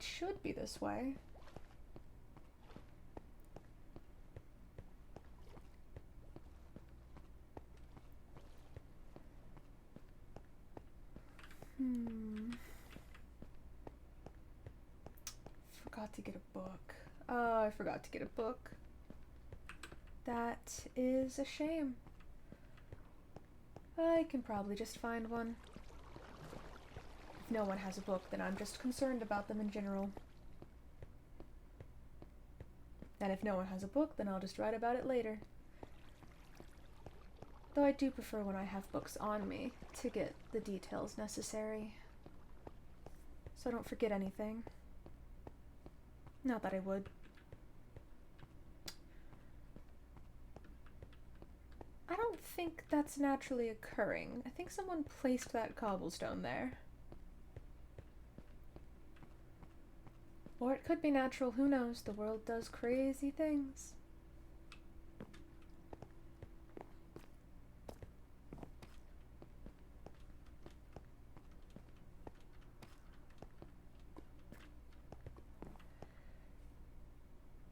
It should be this way. Forgot to get a book. Oh, I forgot to get a book. That is a shame. I can probably just find one. If no one has a book, then I'm just concerned about them in general. And if no one has a book, then I'll just write about it later. Though I do prefer when I have books on me to get the details necessary, so I don't forget anything. Not that I would. I don't think that's naturally occurring. I think someone placed that cobblestone there. Or it could be natural, who knows? The world does crazy things.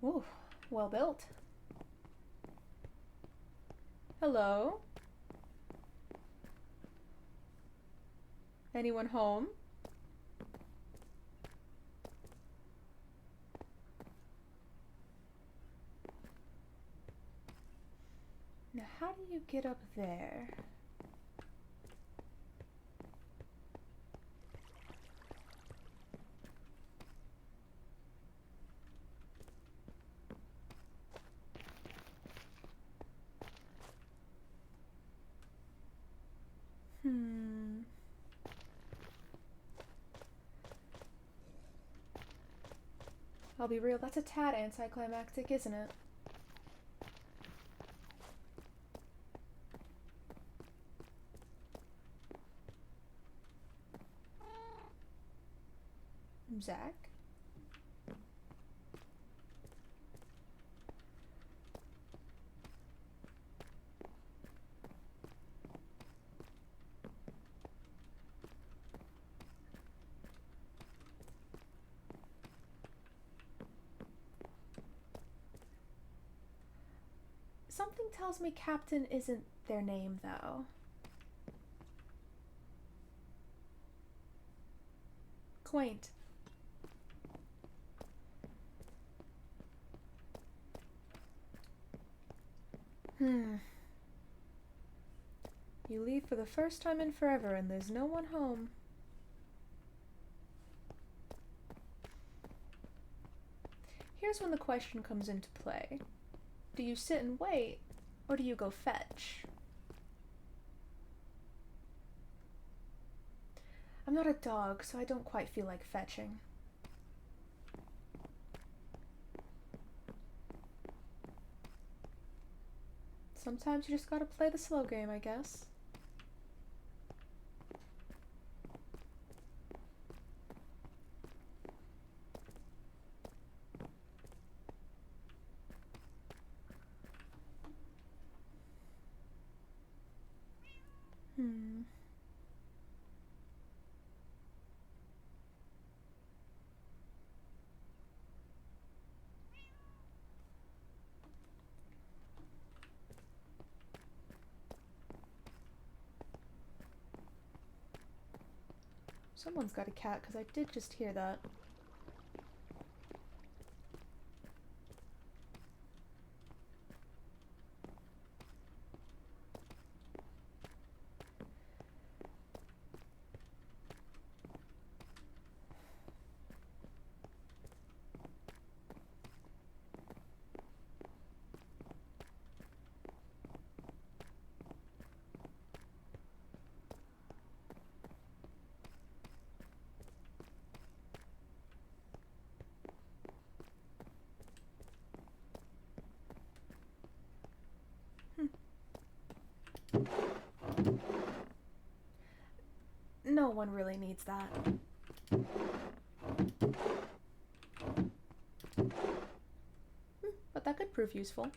Ooh, well built. Hello? Anyone home? Now, how do you get up there? I'll be real, that's a tad anticlimactic, isn't it? Zach? Something tells me Captain isn't their name, though. Quaint. You leave for the first time in forever and there's no one home. Here's when the question comes into play. Do you sit and wait, or do you go fetch? I'm not a dog, so I don't quite feel like fetching. Sometimes you just gotta play the slow game, I guess. Someone's got a cat, because I did just hear that. No one really needs that. But that could prove useful.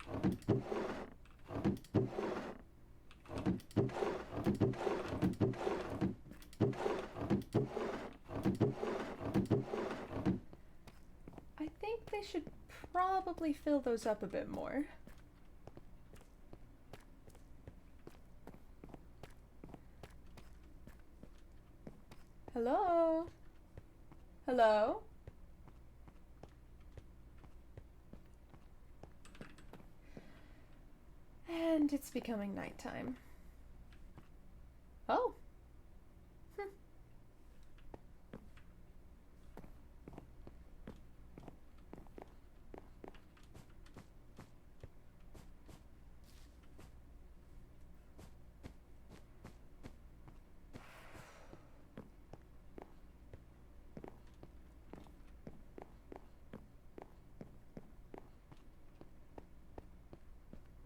probably fill those up a bit more. Hello? Hello? And it's becoming nighttime. Oh.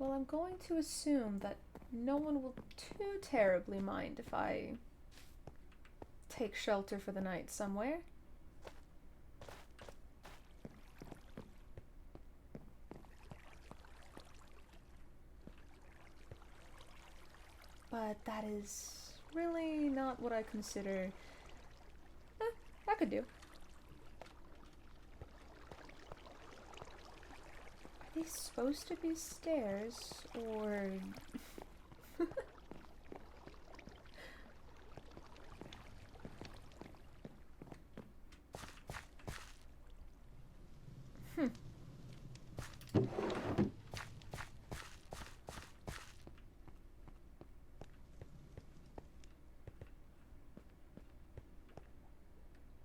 Well, I'm going to assume that no one will too terribly mind if I take shelter for the night somewhere. But that is really not what I consider... I could do. Are these supposed to be stairs, or...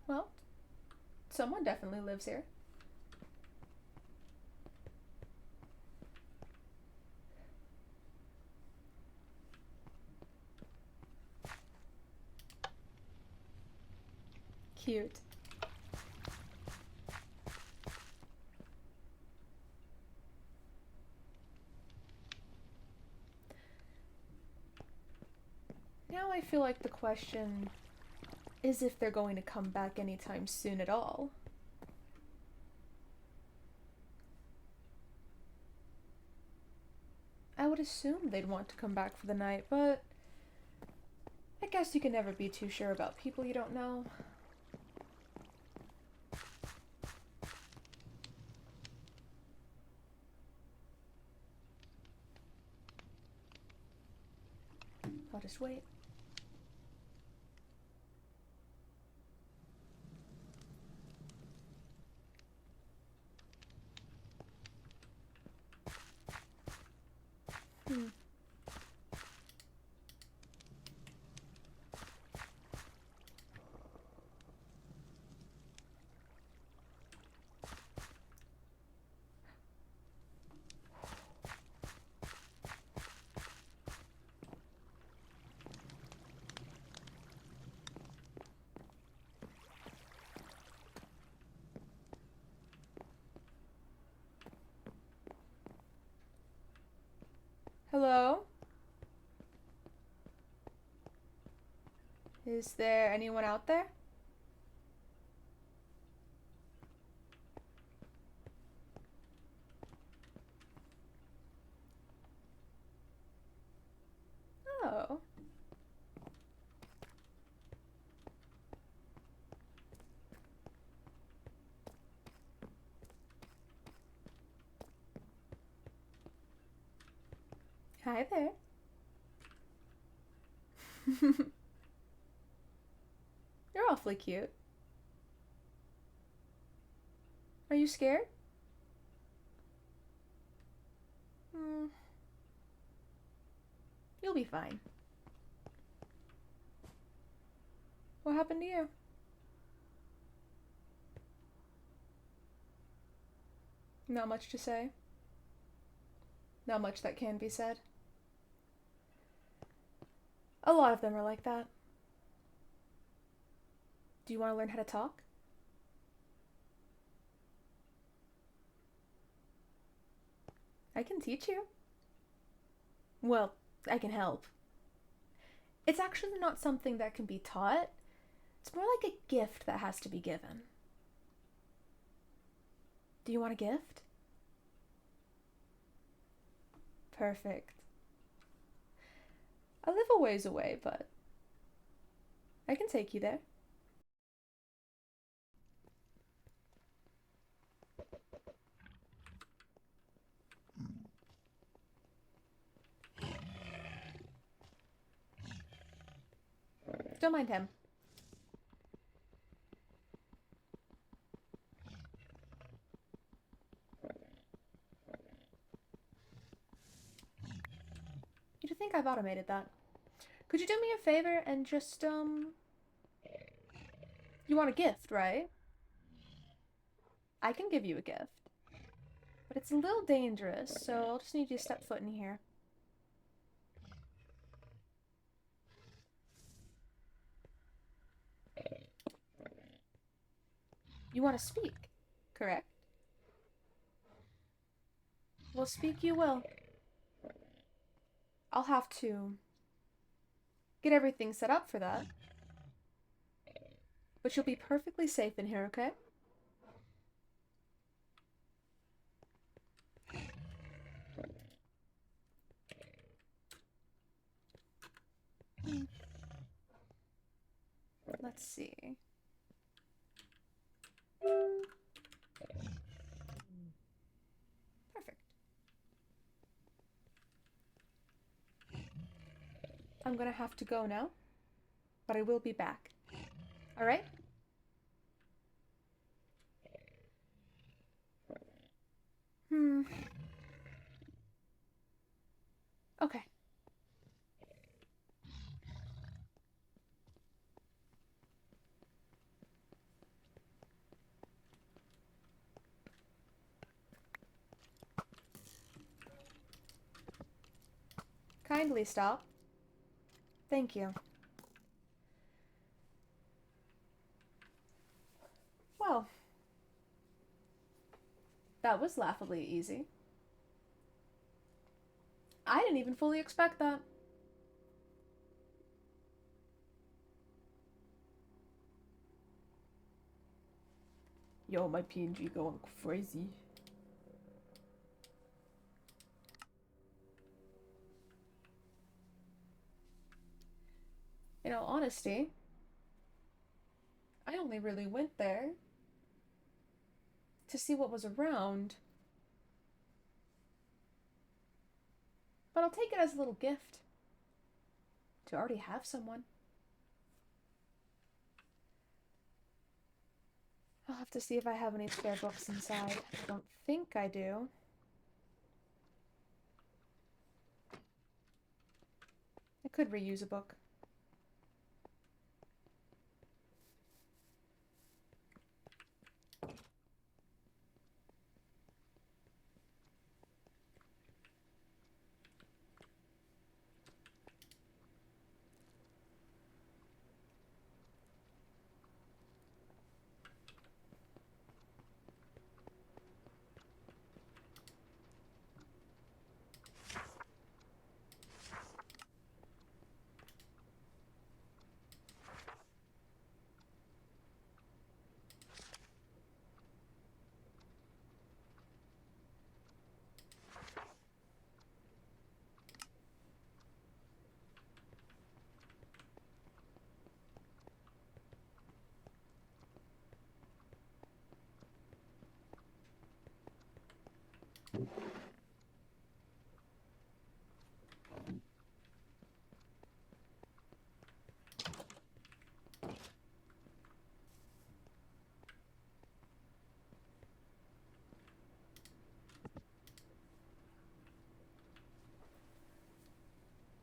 Well, someone definitely lives here. Cute. Now I feel like the question is if they're going to come back anytime soon at all. I would assume they'd want to come back for the night, but I guess you can never be too sure about people you don't know. I'll just wait. Hello? Is there anyone out there? Oh. Hi there. You're awfully cute. Are you scared? You'll be fine. What happened to you? Not much to say. Not much that can be said. A lot of them are like that. Do you want to learn how to talk? I can teach you. Well, I can help. It's actually not something that can be taught. It's more like a gift that has to be given. Do you want a gift? Perfect. I live a ways away, but I can take you there. Don't mind him. You'd think I've automated that. Could you do me a favor and just, You want a gift, right? I can give you a gift. But it's a little dangerous, so I'll just need you to step foot in here. You want to speak, correct? Well, speak you will. I'll have to get everything set up for that. But you'll be perfectly safe in here, okay? Let's see. Perfect. I'm gonna have to go now, but I will be back. All right? Okay. Kindly stop. Thank you. Well, that was laughably easy. I didn't even fully expect that. Yo, my PNG going crazy. In all honesty, I only really went there to see what was around. But I'll take it as a little gift to already have someone. I'll have to see if I have any spare books inside. I don't think I do. I could reuse a book.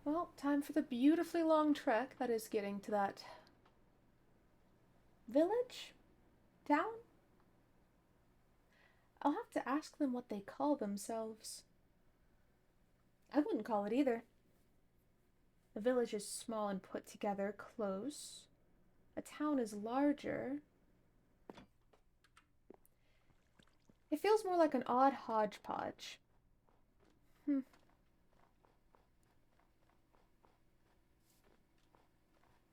Well, time for the beautifully long trek that is getting to that village? Town? I'll have to ask them what they call themselves. I wouldn't call it either. The village is small and put together, close. A town is larger. It feels more like an odd hodgepodge.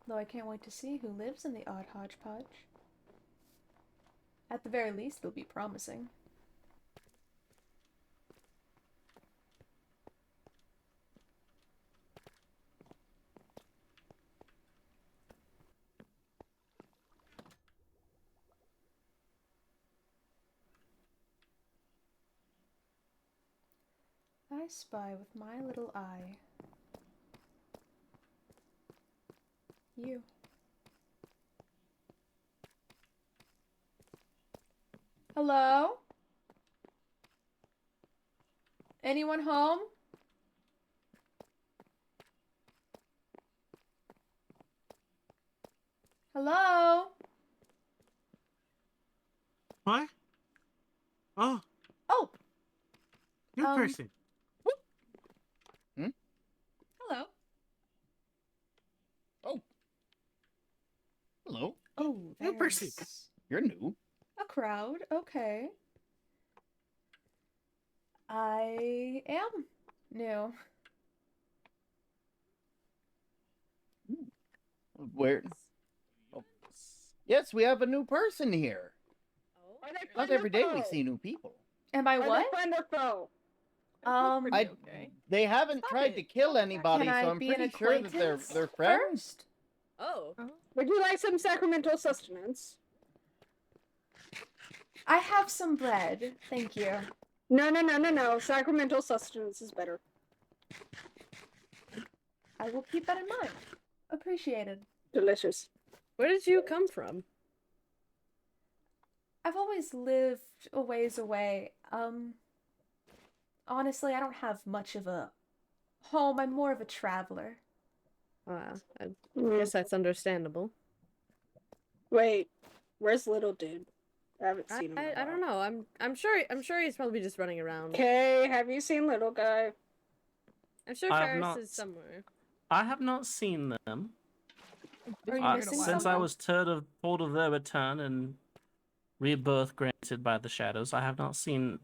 Though I can't wait to see who lives in the odd hodgepodge. At the very least, they'll be promising. I spy with my little eye. You. Hello? Anyone home? Hello? What? Oh, Oh, new person. hello. Oh. Hello. Oh, New person. there's You're new. a crowd. Okay. I am new. Where? Oh. Yes, we have a new person here. Are they Not friend every or day we foe? see new people. Am I Are what? they friend or foe? They haven't Stop tried it. to kill anybody, Can I so I'm be an pretty sure that acquaintance they're friends. first? Oh. Would you like some sacramental sustenance? I have some bread. Thank you. No. Sacramental sustenance is better. I will keep that in mind. Appreciated. Delicious. Where did you come from? I've always lived a ways away. Honestly, I don't have much of a home. I'm more of a traveler. I Mm. guess that's understandable. Wait, where's little dude? I haven't seen him. I don't know. I'm sure he's probably just running around. Okay, have you seen little guy? I'm sure I have Ferris not- is somewhere. I have not seen them. Are you missing Since I someone? was told of their return and rebirth granted by the shadows, I have not seen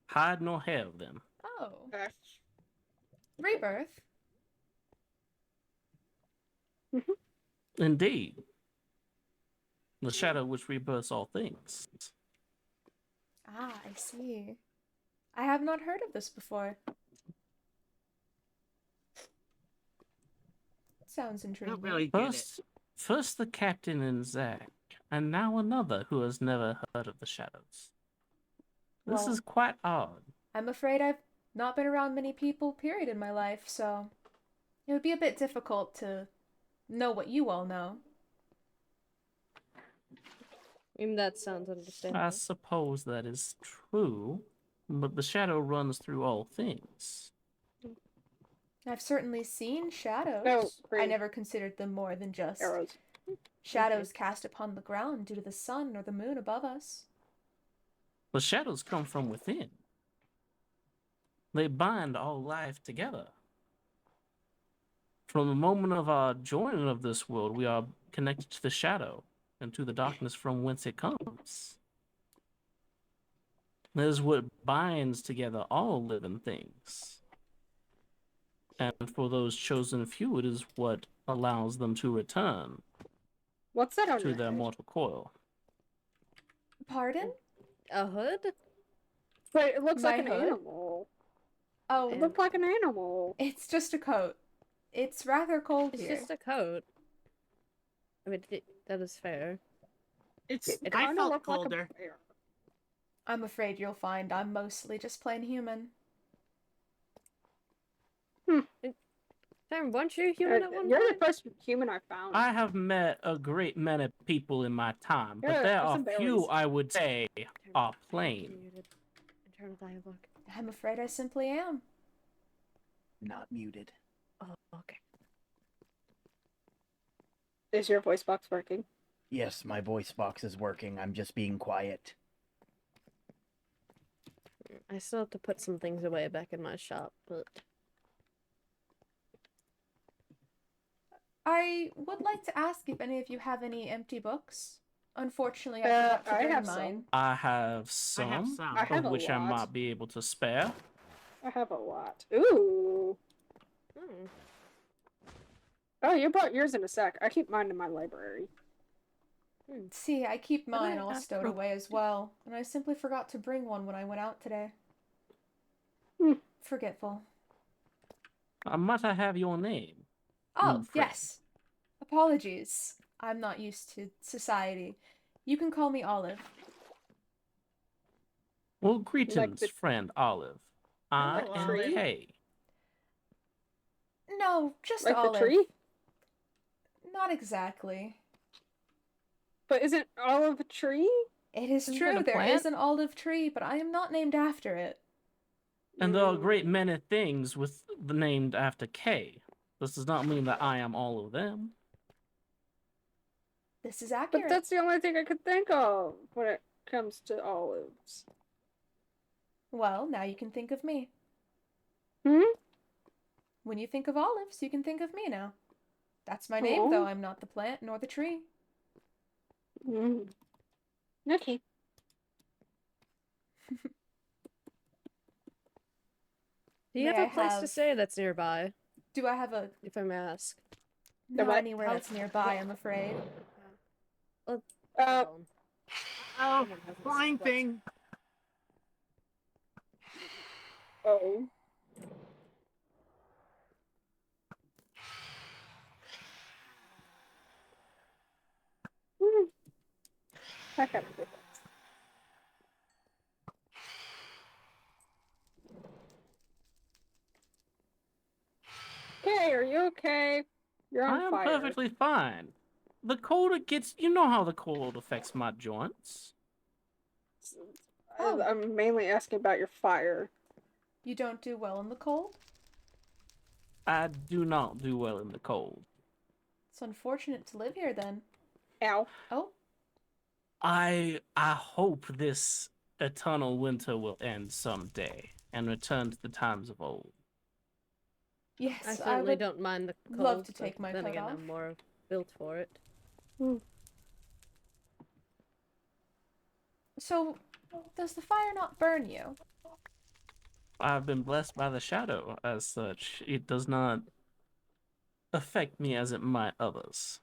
hide nor hair of them. Oh, Okay. rebirth. Indeed. The shadow which rebirths all things. Ah, I see. I have not heard of this before. Sounds intriguing. Don't really get it. First the captain and Zack, and now another who has never heard of the shadows. This Well, is quite odd. I'm afraid I've not been around many people, period, in my life, so it would be a bit difficult to know what you all know. I mean, that sounds understandable. I suppose that is true, but the shadow runs through all things. I've certainly seen shadows. No, I green. never considered them more than just Arrows. shadows cast upon the ground due to the sun or the moon above us. The shadows come from within. They bind all life together. From the moment of our joining of this world, we are connected to the shadow and to the darkness from whence it comes. That is what binds together all living things. And for those chosen few, it is what allows them to return What's that on to your their head? mortal coil. Pardon? A hood? Wait, it looks My like an hood? animal. Oh, It looked like an animal. it's just a coat. It's rather cold It's here. just a coat. I mean, that is fair. It's. It I kinda felt looked like a colder. bear. I'm afraid you'll find I'm mostly just plain human. Sam, weren't you human at one You're the point? first human I found. I have met a great many people in my time, but Yeah, there have are some few berries. I would say are plain. Muted. Internal dialogue. I'm afraid I simply am. Not muted. Oh, okay. Is your voice box working? Yes, my voice box is working. I'm just being quiet. I still have to put some things away back in my shop, but I would like to ask if any of you have any empty books. Unfortunately, I forgot to I bring have mine. I have some, I have of a which I lot. might be able to spare. I have a lot. Ooh. Oh, you brought yours in a sec. I keep mine in my library. See, I keep mine I all ask stowed for- away as well, and I simply forgot to bring one when I went out today. Hmm. Forgetful. Might I have your name? Oh, friend. yes. Apologies. I'm not used to society. You can call me Olive. Well, greetings, the- friend Olive. I Like the am tree? Kay. No, just Like Olive. the tree? Not exactly. But isn't olive a tree? It is Isn't it true, a there plant? is an olive tree, but I am not named after it. And there are a great many things with the named after K. This does not mean that I am all of them. This is But accurate. that's the only thing I could think of when it comes to olives. Well, now you can think of me. Hmm? When you think of olives, you can think of me now. That's my name, though I'm not the plant nor the tree. Mm. Okay. Do you May have I a place to have- stay that's nearby, Do I have a... if I may ask? Not what? anywhere that's nearby, I'm afraid. Uh, Hold on. Oh, Someone has a flying spot. thing. oh. Hmm. I have to. Okay, are you okay? You're on I am fire. perfectly fine. The cold gets. You know how the cold affects my joints. Oh. I'm mainly asking about your fire. You don't do well in the cold? I do not do well in the cold. It's unfortunate to live here, then. Ow. Oh, I hope this eternal winter will end someday and return to the times of old. yes, I I certainly would don't mind the cold. love to but take my then coat again, off. I'm more built for it. So, does the fire not burn you? I've been blessed by the shadow as such. It does not affect me as it might others.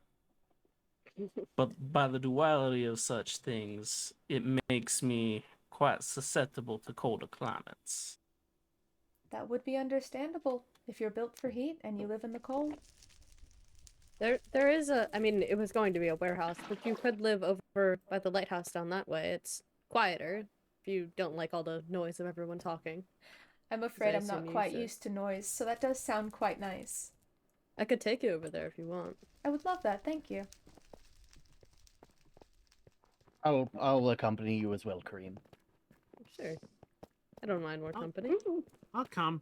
But by the duality of such things, it makes me quite susceptible to colder climates. That would be understandable if you're built for heat and you live in the cold. There is a. I mean, it was going to be a warehouse, but you could live over by the lighthouse down that way. It's quieter if you don't like all the noise of everyone talking. I'm afraid I I'm not assume you quite said- used to noise, so that does sound quite nice. I could take you over there if you want. I would love that, thank you. I'll accompany you as well, Kareem. Sure. I don't mind more company. I'll come.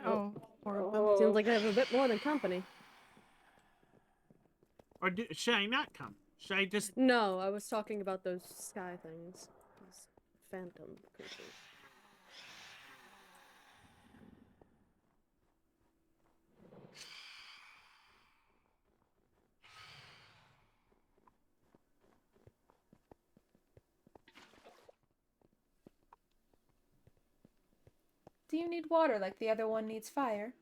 Oh. Oh. Seems like I have a bit more than company. Or should I not come? Should I just... No, I was talking about those sky things. Those phantom creatures. Do you need water like the other one needs fire?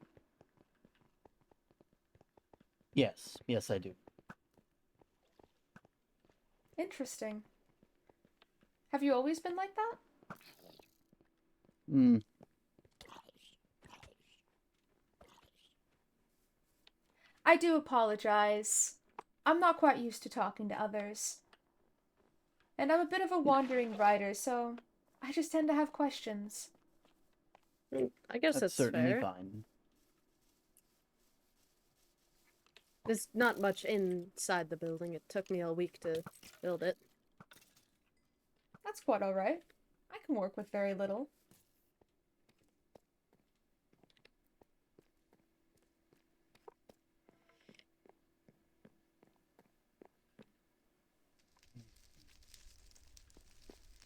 Yes, yes, I do. Interesting. Have you always been like that? Hmm. I do apologize. I'm not quite used to talking to others. And I'm a bit of a wandering writer, so I just tend to have questions. I guess That's that's certainly fair. fine. There's not much inside the building. It took me a week to build it. That's quite alright. I can work with very little.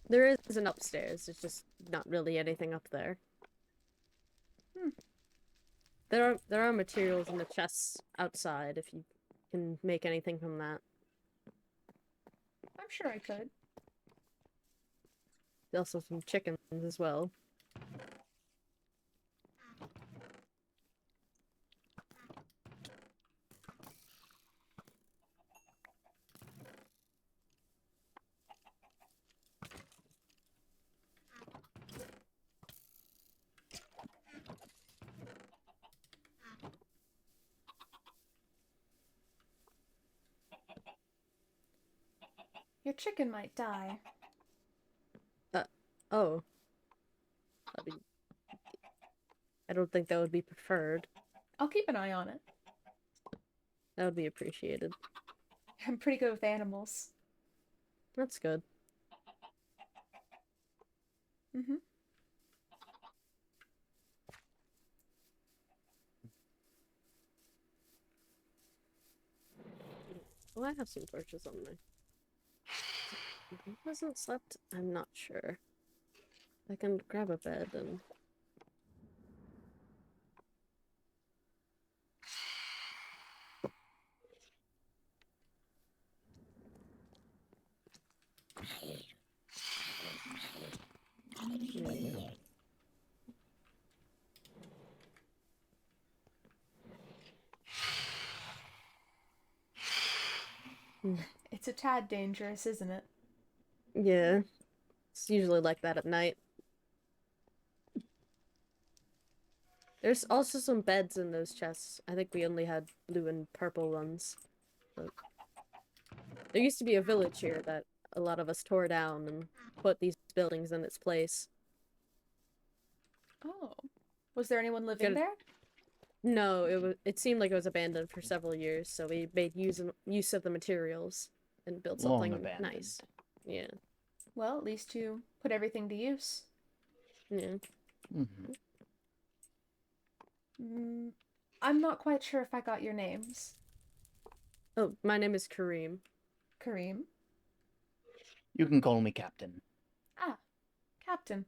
There is an upstairs. There's just not really anything up there. Hmm. There are materials in the chests outside if you can make anything from that. I'm sure I could. There's also some chickens as well. Your chicken might die. Oh. I mean, I don't think that would be preferred. I'll keep an eye on it. That would be appreciated. I'm pretty good with animals. That's good. Mm-hmm. Well, I have some torches on me. Who hasn't slept? I'm not sure. I can grab a bed and... It's a tad dangerous, isn't it? Yeah. It's usually like that at night. There's also some beds in those chests. I think we only had blue and purple ones. But there used to be a village here that a lot of us tore down and put these buildings in its place. Oh. Was there anyone living Good. there? No, it seemed like it was abandoned for several years, so we made use of the materials and built Long something abandoned. nice. Yeah. Well, at least you put everything to use. Yeah. Mm-hmm. I'm not quite sure if I got your names. Oh, my name is Kareem. Kareem? You can call me Captain. Ah, Captain.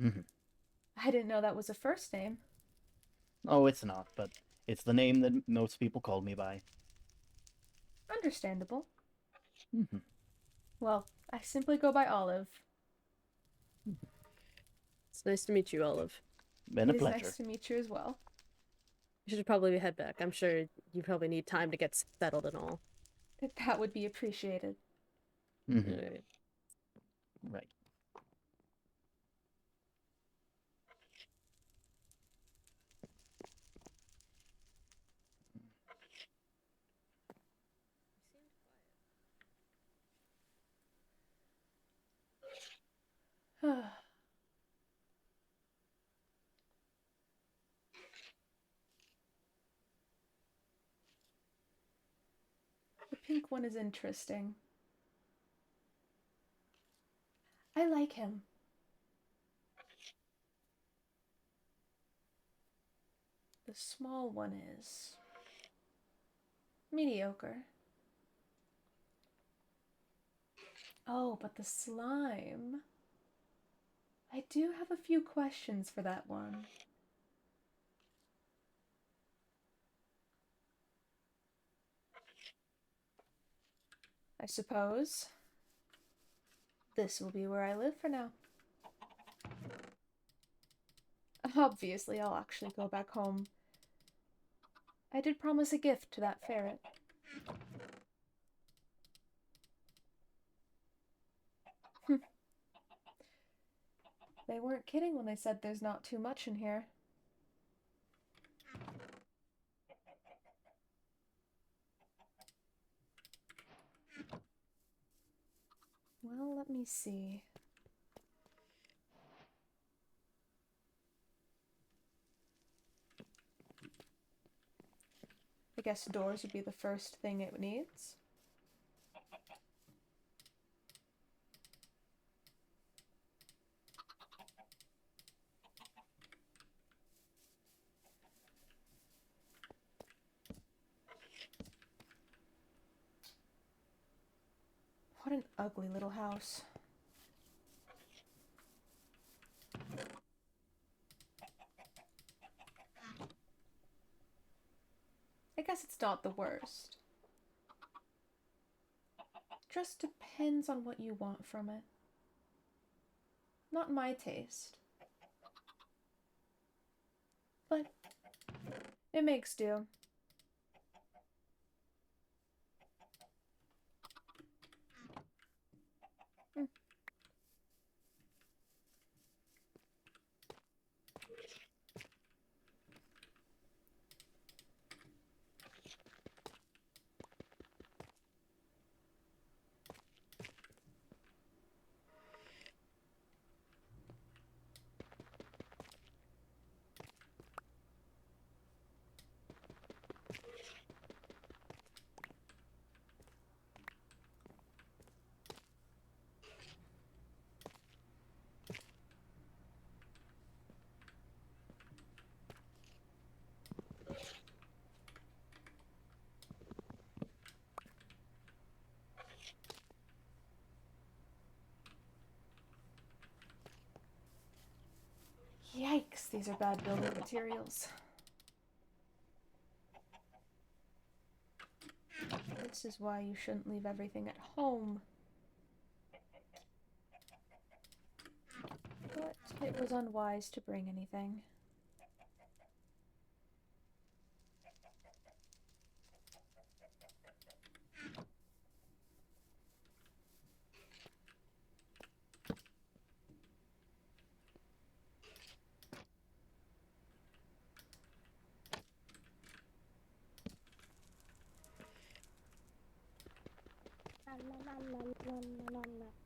Mm-hmm. I didn't know that was a first name. Oh, it's not, but it's the name that most people call me by. Understandable. Mm-hmm. Well, I simply go by Olive. It's nice to meet you, Olive. Been a It is pleasure. nice to meet you as well. You should probably head back. I'm sure you probably need time to get settled and all. That would be appreciated. Mm-hmm. Alright. Right. The pink one is interesting. I like him. The small one is mediocre. Oh, but the slime. I do have a few questions for that one. I suppose this will be where I live for now. Obviously, I'll actually go back home. I did promise a gift to that ferret. They weren't kidding when they said there's not too much in here. Well, let me see. I guess doors would be the first thing it needs. What an ugly little house. I guess it's not the worst. Just depends on what you want from it. Not my taste. But it makes do. Yikes, these are bad building materials. This is why you shouldn't leave everything at home. But it was unwise to bring anything.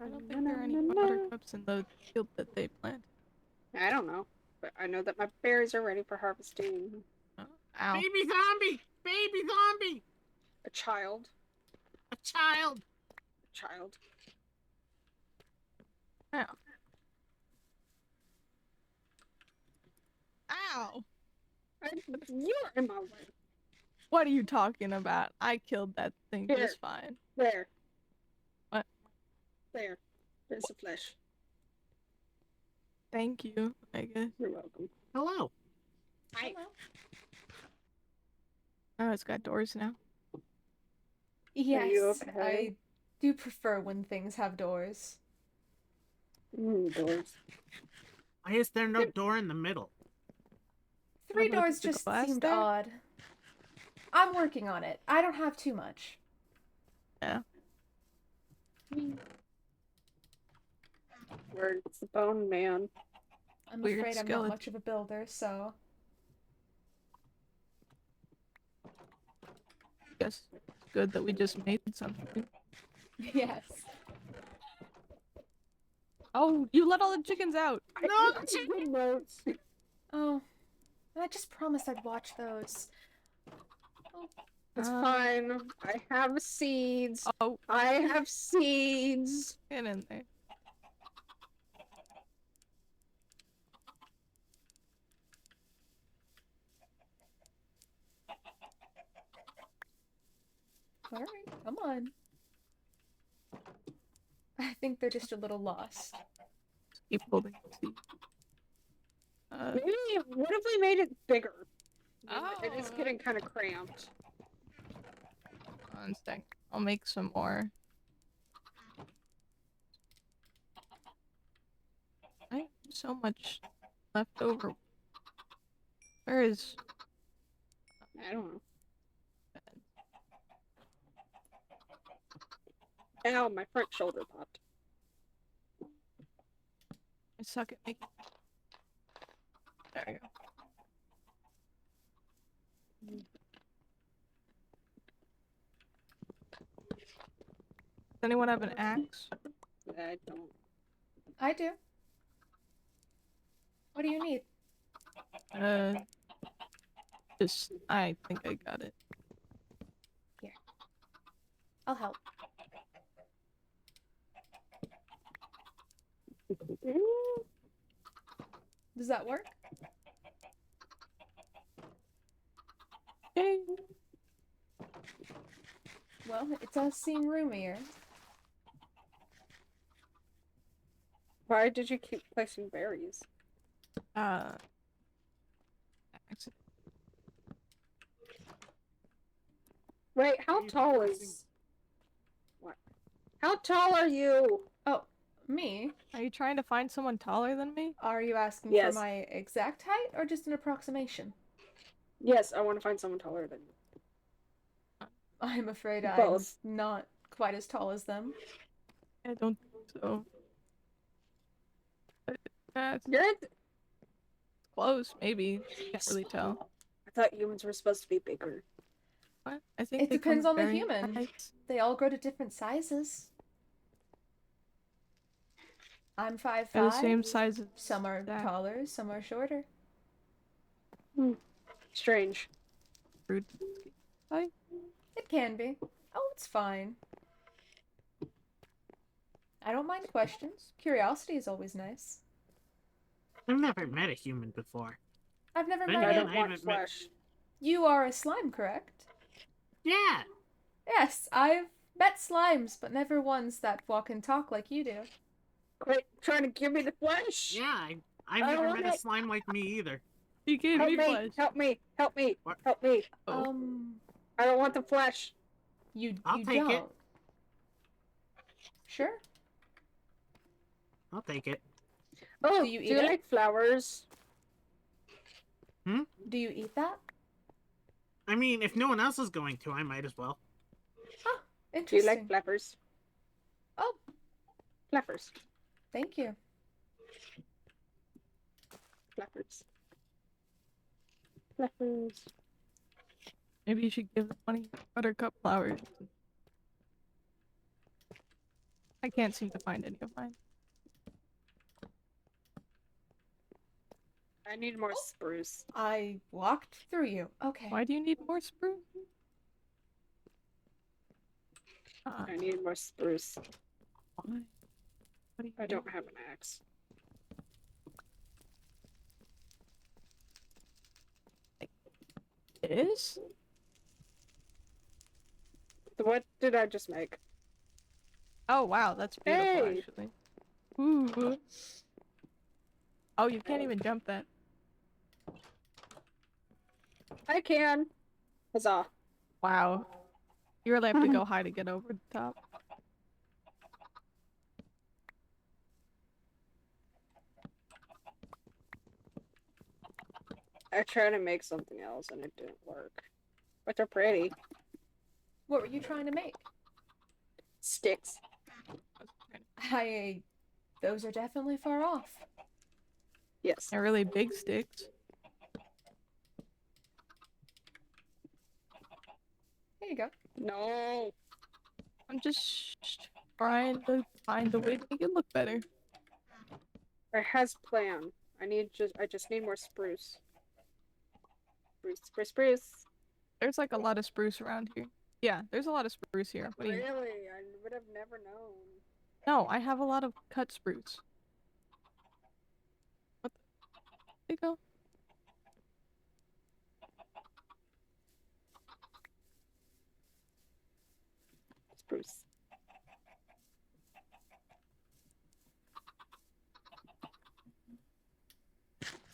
I don't think there are any buttercups in the field that they planted. I don't know, but I know that my berries are ready for harvesting. Ow. Baby zombie! Baby zombie! A child. A child! Child. Ow. Ow. You're in my way. What are you talking about? I killed that thing Here. just fine. There. What? There. There's the flesh. Thank you, I guess. You're welcome. Hello. Hi. Oh, it's got doors now. Yes, you okay? I do prefer when things have doors. Doors. Why is there no door in the middle? 3 about doors the just glass seemed there? odd. I'm working on it. I don't have too much. Yeah. Where's the bone man? I'm Weird afraid I'm not skeleton. much of a builder, so... Guess it's good that we just made something. Yes. Oh, you let all the chickens out! No, Good notes. Oh, I just promised I'd watch those. It's fine. I have seeds. Oh, I have seeds. get in there. Alright, come on. I think they're just a little lost. Keep holding the seed. Maybe, what if we made it bigger? It is Oh. getting kind of cramped. One sec. I'll make some more. I have so much left over. Where is... I don't know. Ow, my front shoulder popped. I suck at making... There we go. Does anyone have an axe? I don't. I do. What do you need? Just... I think I got it. I'll help. Does that work? Yay! Well, it does seem roomier. Why did you keep placing berries? Accident. Wait, how tall is... What? How tall are you? Oh, me? Are you trying to find someone taller than me? Are you asking Yes. for my exact height or just an approximation? Yes, I want to find someone taller than you. I'm afraid Both. I'm not quite as tall as them. I don't think so. But, it's You're at... close, maybe. Can't really tell. I thought humans were supposed to be bigger. What? I think It they depends come on the very human. heights. They all grow to different sizes. I'm 5'5". They're the same size as Some are Zach. taller, some are shorter. Strange. Rude. It can be. Oh, it's fine. I don't mind questions. Curiosity is always nice. I've never met a human before. I've never Then met I again, you. don't I want haven't met- flesh. You are a slime, correct? Yeah. Yes, I've met slimes, but never ones that walk and talk like you do. Quit trying to give me the flesh! Yeah, I've I never want met a it. slime like me either. You gave Help me me! flesh. Help me! Help me! What? Help me! Oh. I don't want the flesh. I'll You take it. don't. Sure. I'll take it. Oh, Do you eat it? like flowers? Do you eat that? I mean, if no one else is going to, I might as well. Oh, Do you interesting. like flappers? Oh, Flappers. thank you. Flappers. Flappers. Maybe you should give one of your buttercup flowers. I can't seem to find any of mine. I need more spruce. I walked through you. Okay. Why do you need more spruce? I need more spruce. Why? What do you I do? don't have an axe. This? What did I just make? Oh wow, that's beautiful Hey! actually. Ooh. Oh, you can't even jump that. I can. Huzzah. Wow. You really have to go high to get over the top. I tried to make something else and it didn't work. But they're pretty. What were you trying to make? Sticks. Those are definitely far off. Yes. They're really big sticks. There you go. No. I'm just trying to find a way to make it look better. It has plan. I just need more spruce. Spruce, spruce, spruce. There's like a lot of spruce around here. Yeah, there's a lot of spruce here. What do you... Really? I would have never known. No, I have a lot of cut spruce. What the... There you go. Spruce.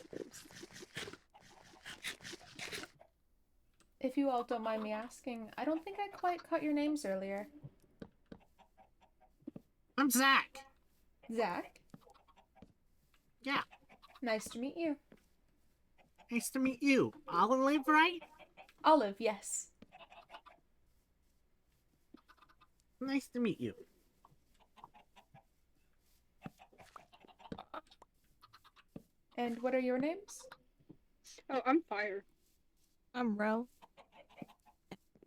Spruce. If you all don't mind me asking, I don't think I quite caught your names earlier. I'm Zach. Zach? Yeah. Nice to meet you. Nice to meet you. Olive, right? Olive, yes. Nice to meet you. And what are your names? Oh, I'm fire. I'm Rel.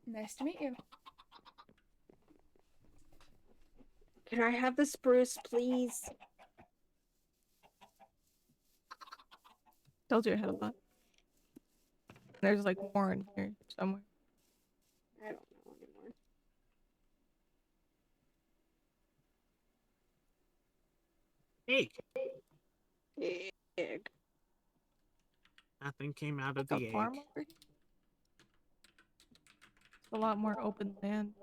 Nice to meet you. Can I have the spruce, please? Told you I had a lot. There's like more in here somewhere. I don't know anymore. Egg. Egg. Nothing came out of The the egg. farm over here? It's a lot more open land.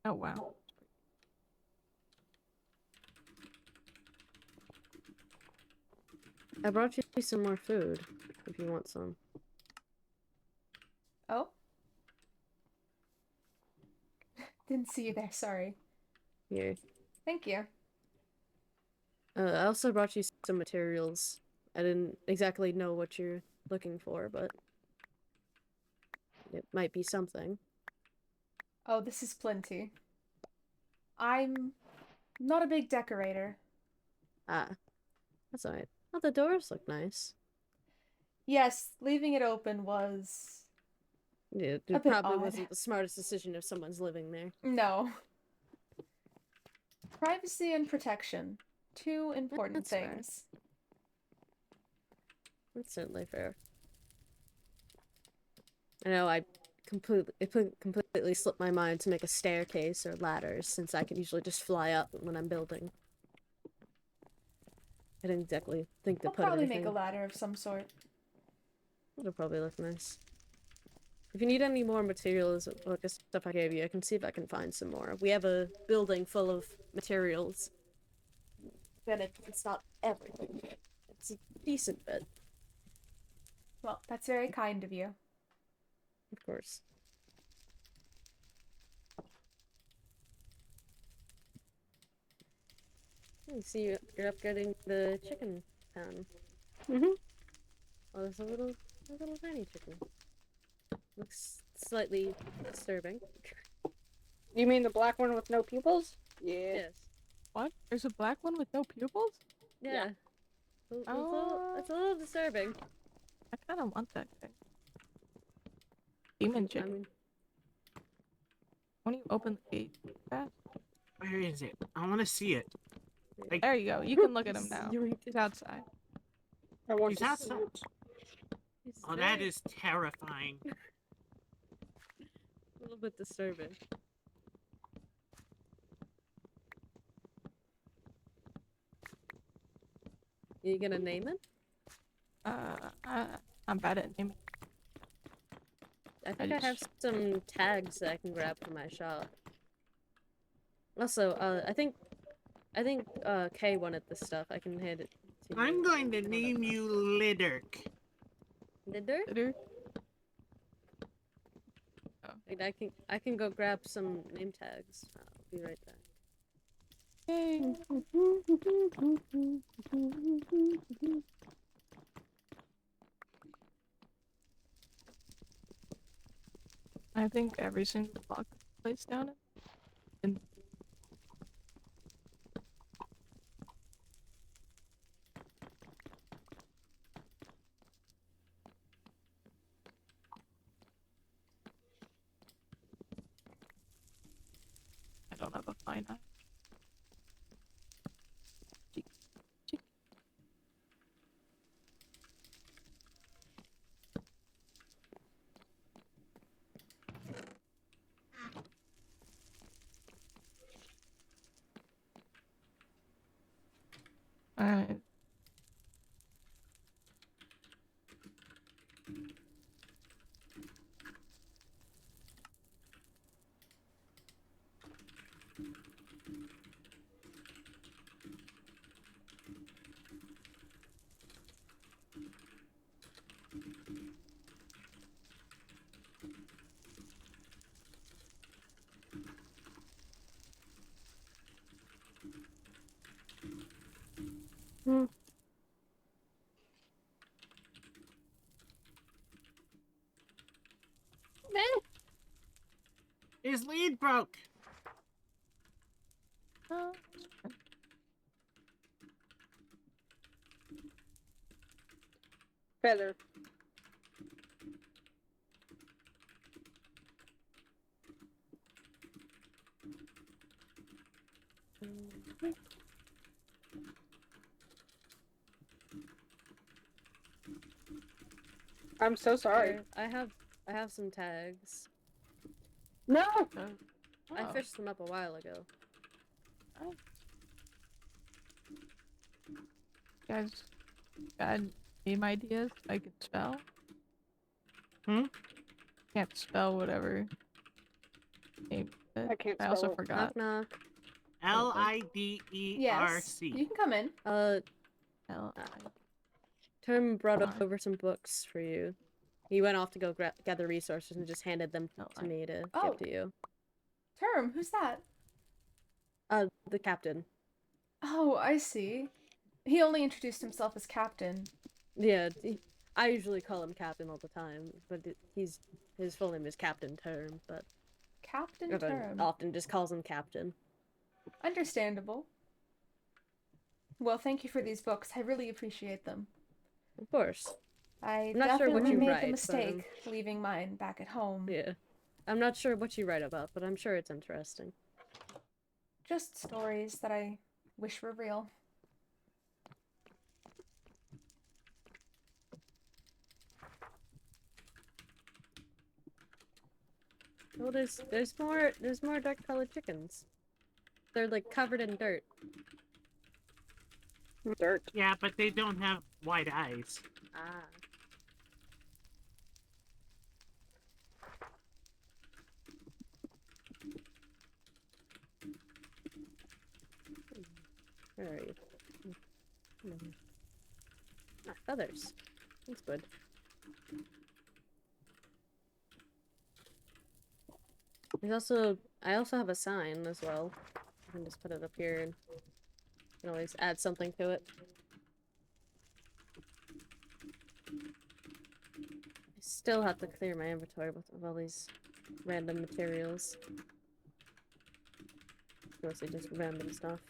Oh wow. I brought you some more food, if you want some. Oh? Didn't see you there, sorry. Here. Thank you. I also brought you some materials. I didn't exactly know what you're looking for, but it might be something. Oh, this is plenty. I'm not a big decorator. Ah, that's alright. Oh, the doors look nice. Yes, leaving it open was... Yeah, A it bit probably odd. wasn't the smartest decision if someone's living there. No. Privacy and protection. Two important That's fair. things. That's certainly fair. I know it completely slipped my mind to make a staircase or ladders, since I can usually just fly up when I'm building. I didn't exactly think to I'll put probably anything. make a ladder of some sort. It'll probably look nice. If you need any more materials, like the stuff I gave you, I can see if I can find some more. We have a building full of materials. But it's not everything. It's a decent bit, Well, that's very kind of you. of course. I see you're upgrading the chicken pen. Mm-hmm. Oh, there's a little tiny chicken. Looks slightly disturbing. You mean the black one with no pupils? Yeah. Yes. What? There's a black one with no pupils? Yeah. Oh. It's a little disturbing. I kind of want that thing. Demon I chicken. mean, When you open the gate, fast. Where is it? I want to see it. Like, There you go. You can look at him now. Yoink. He's outside. I want he's to outside. it's Oh, that very- is terrifying. a little bit disturbing. You gonna name it? I'm bad at naming. I think I have some tags that I can grab from my shop. Also, I think Kay wanted this stuff. I can hand it to you. I'm going to name you Liddirk. Litter? Litter? Wait, I can go grab some name tags. I'll be right back. Yay. I think every single block is placed down it. And I don't have a fine eye. Alright. His lead broke. Feather. I'm so sorry. Here, I have some tags. No! I fished them up a while ago. Guys, got name ideas I can spell? Hmm? Can't spell whatever name it. I can't I also spell it. forgot. Knock knock. Lidderc. Yes. You can come in. Term brought Fine. over some books for you. He went off to go gather resources and just handed them to me to Oh. give to you. Term, who's that? The captain. Oh, I see. He only introduced himself as captain. Yeah, I usually call him captain all the time, but his full name is Captain Term, but Captain everyone Term. often just calls him Captain. Understandable. Well, thank you for these books. I really appreciate them. Of course. I I'm not sure what definitely you made write, the but, mistake leaving mine back at home. Yeah. I'm not sure what you write about, but I'm sure it's interesting. Just stories that I wish were real. Oh, there's more dark colored chickens. They're like covered in dirt. Dirt. Yeah, but they don't have white eyes. Ah. Where are you? No. Ah, feathers. That's good. I also have a sign as well. I can just put it up here and you can always add something to it. I still have to clear my inventory of all these random materials. Mostly just random stuff.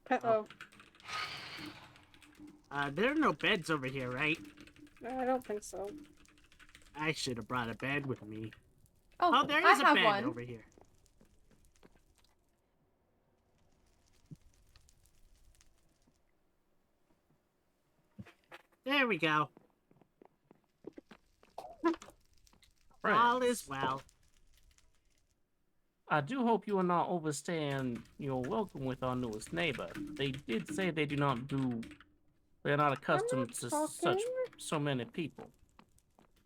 Uh-oh. There are no beds over here, right? I don't think so. I should have brought a bed with me. Oh, Oh, there I is a have bed one. over here. There we go. All is Friends, well. I do hope you are not overstaying your welcome with our newest neighbor. They did say they do not do. They're not accustomed to talking. so many people.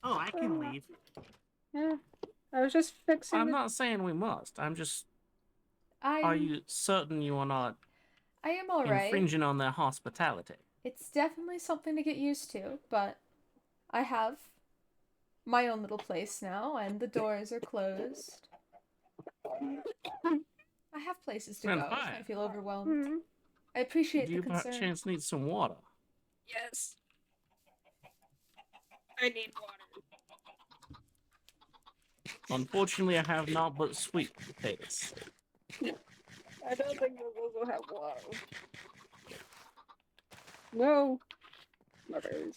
Oh, I can leave. Yeah. I was just fixing I'm the... not saying we must. I'm just. Are I'm. you certain you are not I am alright. infringing on their hospitality? It's definitely something to get used to, but I have my own little place now, and the doors are closed. I have places to Then go if I fine. feel overwhelmed. Hmm. I appreciate Do the you by concern. chance need some water? Yes. I need water. Unfortunately, I have not but sweet potatoes. I don't think those will have water. No. Mothers.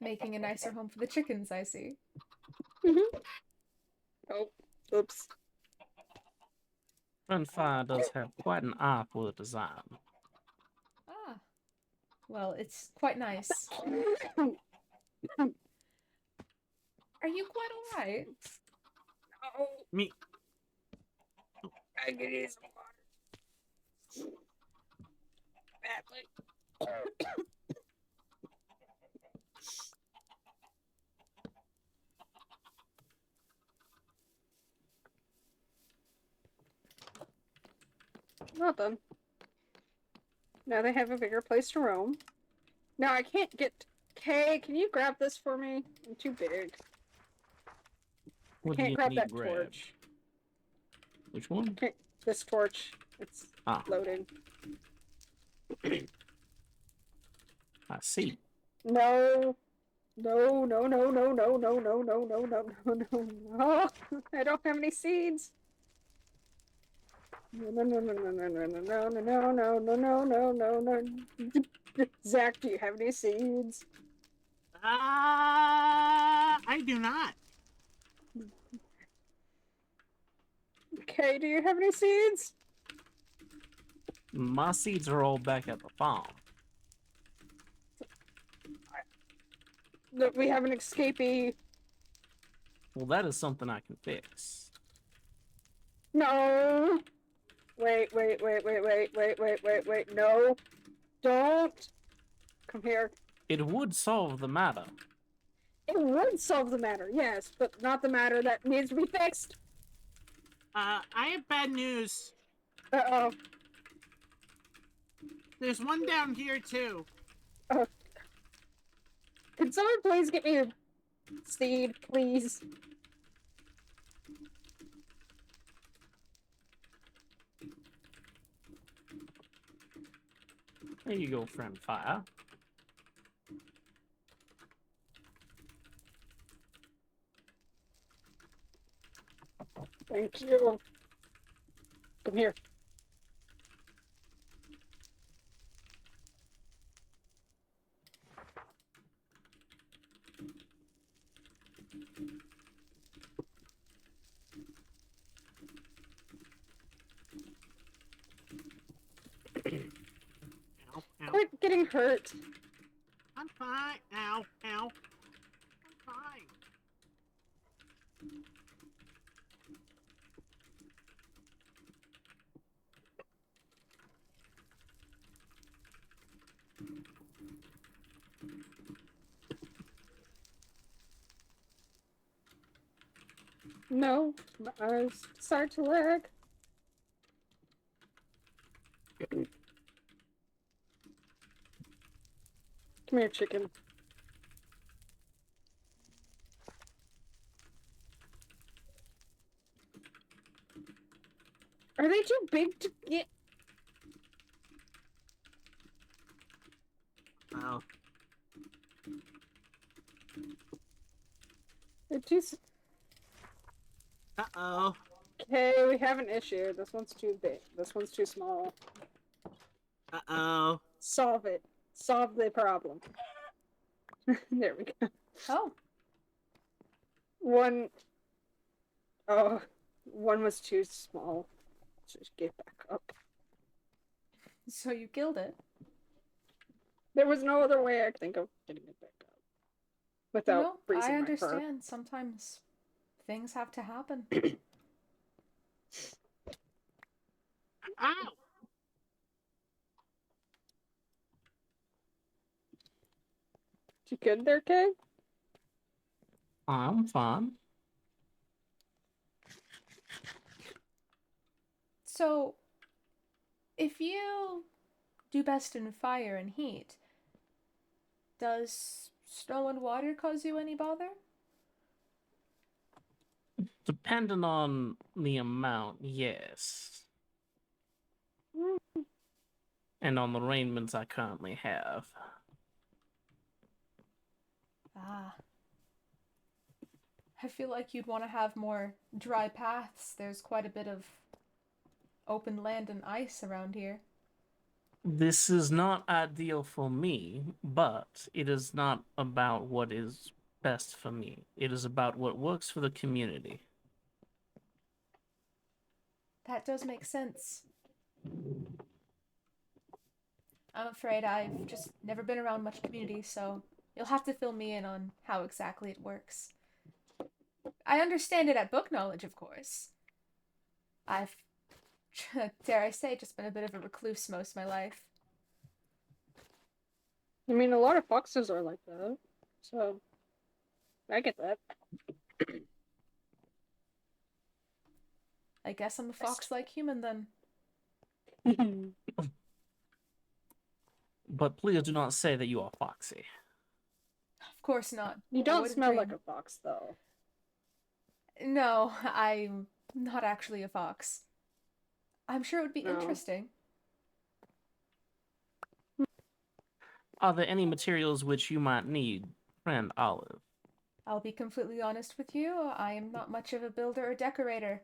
Making a nicer home for the chickens, I see. Oh, oops. Fire does have quite an eye for the design. Ah. Well, it's quite nice. Are you quite alright? Oh, Me. I could use some water. Badly. Well done. Now they have a bigger place to roam. Now I can't get... Kay, can you grab this for me? I'm too big. What do Can't you grab need that grabbed? torch. Which one? Can't... This torch. It's Ah, loading. I see. No. No, no, no, no, no, no, no, no, no, no, no, no, no. I don't have any seeds. No, no, no, no, no, no, no, no, no, no, no, no, no, no, no. Zach, do you have any seeds? I do not. Kay, do you have any seeds? My seeds are all back at the farm. Look, we have an escapee. Well, that is something I can fix. No. Wait. No. Don't. Come here. It would solve the matter. It would solve the matter, yes, but not the matter that needs to be fixed. I have bad news. Uh-oh. There's one down here too. Can someone please get me a seed, please? There you go, friend fire. Thank you. Come here. Ow, ow. Quit getting hurt. I'm fine. Ow, ow. I'm fine. No, my eyes start to lag. Come here, chicken. Are they too big to get? Oh. They're too. Uh-oh. Okay, we have an issue. This one's too big. This one's too small. Uh-oh. Solve it. Solve the problem. There we go. Oh, One. Oh, one was too small. Just get back up. so you killed it. There was no other way I could think of getting it back up without No, freezing I my fur. understand. Sometimes things have to happen. Ow! You good there, Kay? I'm fine. So, if you do best in fire and heat, does snow and water cause you any bother? Depending on the amount, yes. And on the raiments I currently have. Ah. I feel like you'd want to have more dry paths. There's quite a bit of open land and ice around here. This is not ideal for me, but it is not about what is best for me. It is about what works for the community. That does make sense. I'm afraid I've just never been around much community, so you'll have to fill me in on how exactly it works. I understand it at book knowledge, of course. I've, dare I say, just been a bit of a recluse most of my life. I mean, a lot of foxes are like that, so I get that. I guess I'm a fox-like human then. But please do not say that you are foxy. Of course not. You I don't wouldn't smell dream. like a fox, though. No, I'm not actually a fox. I'm sure it would be No. interesting. Are there any materials which you might need, friend Olive? I'll be completely honest with you, I am not much of a builder or decorator.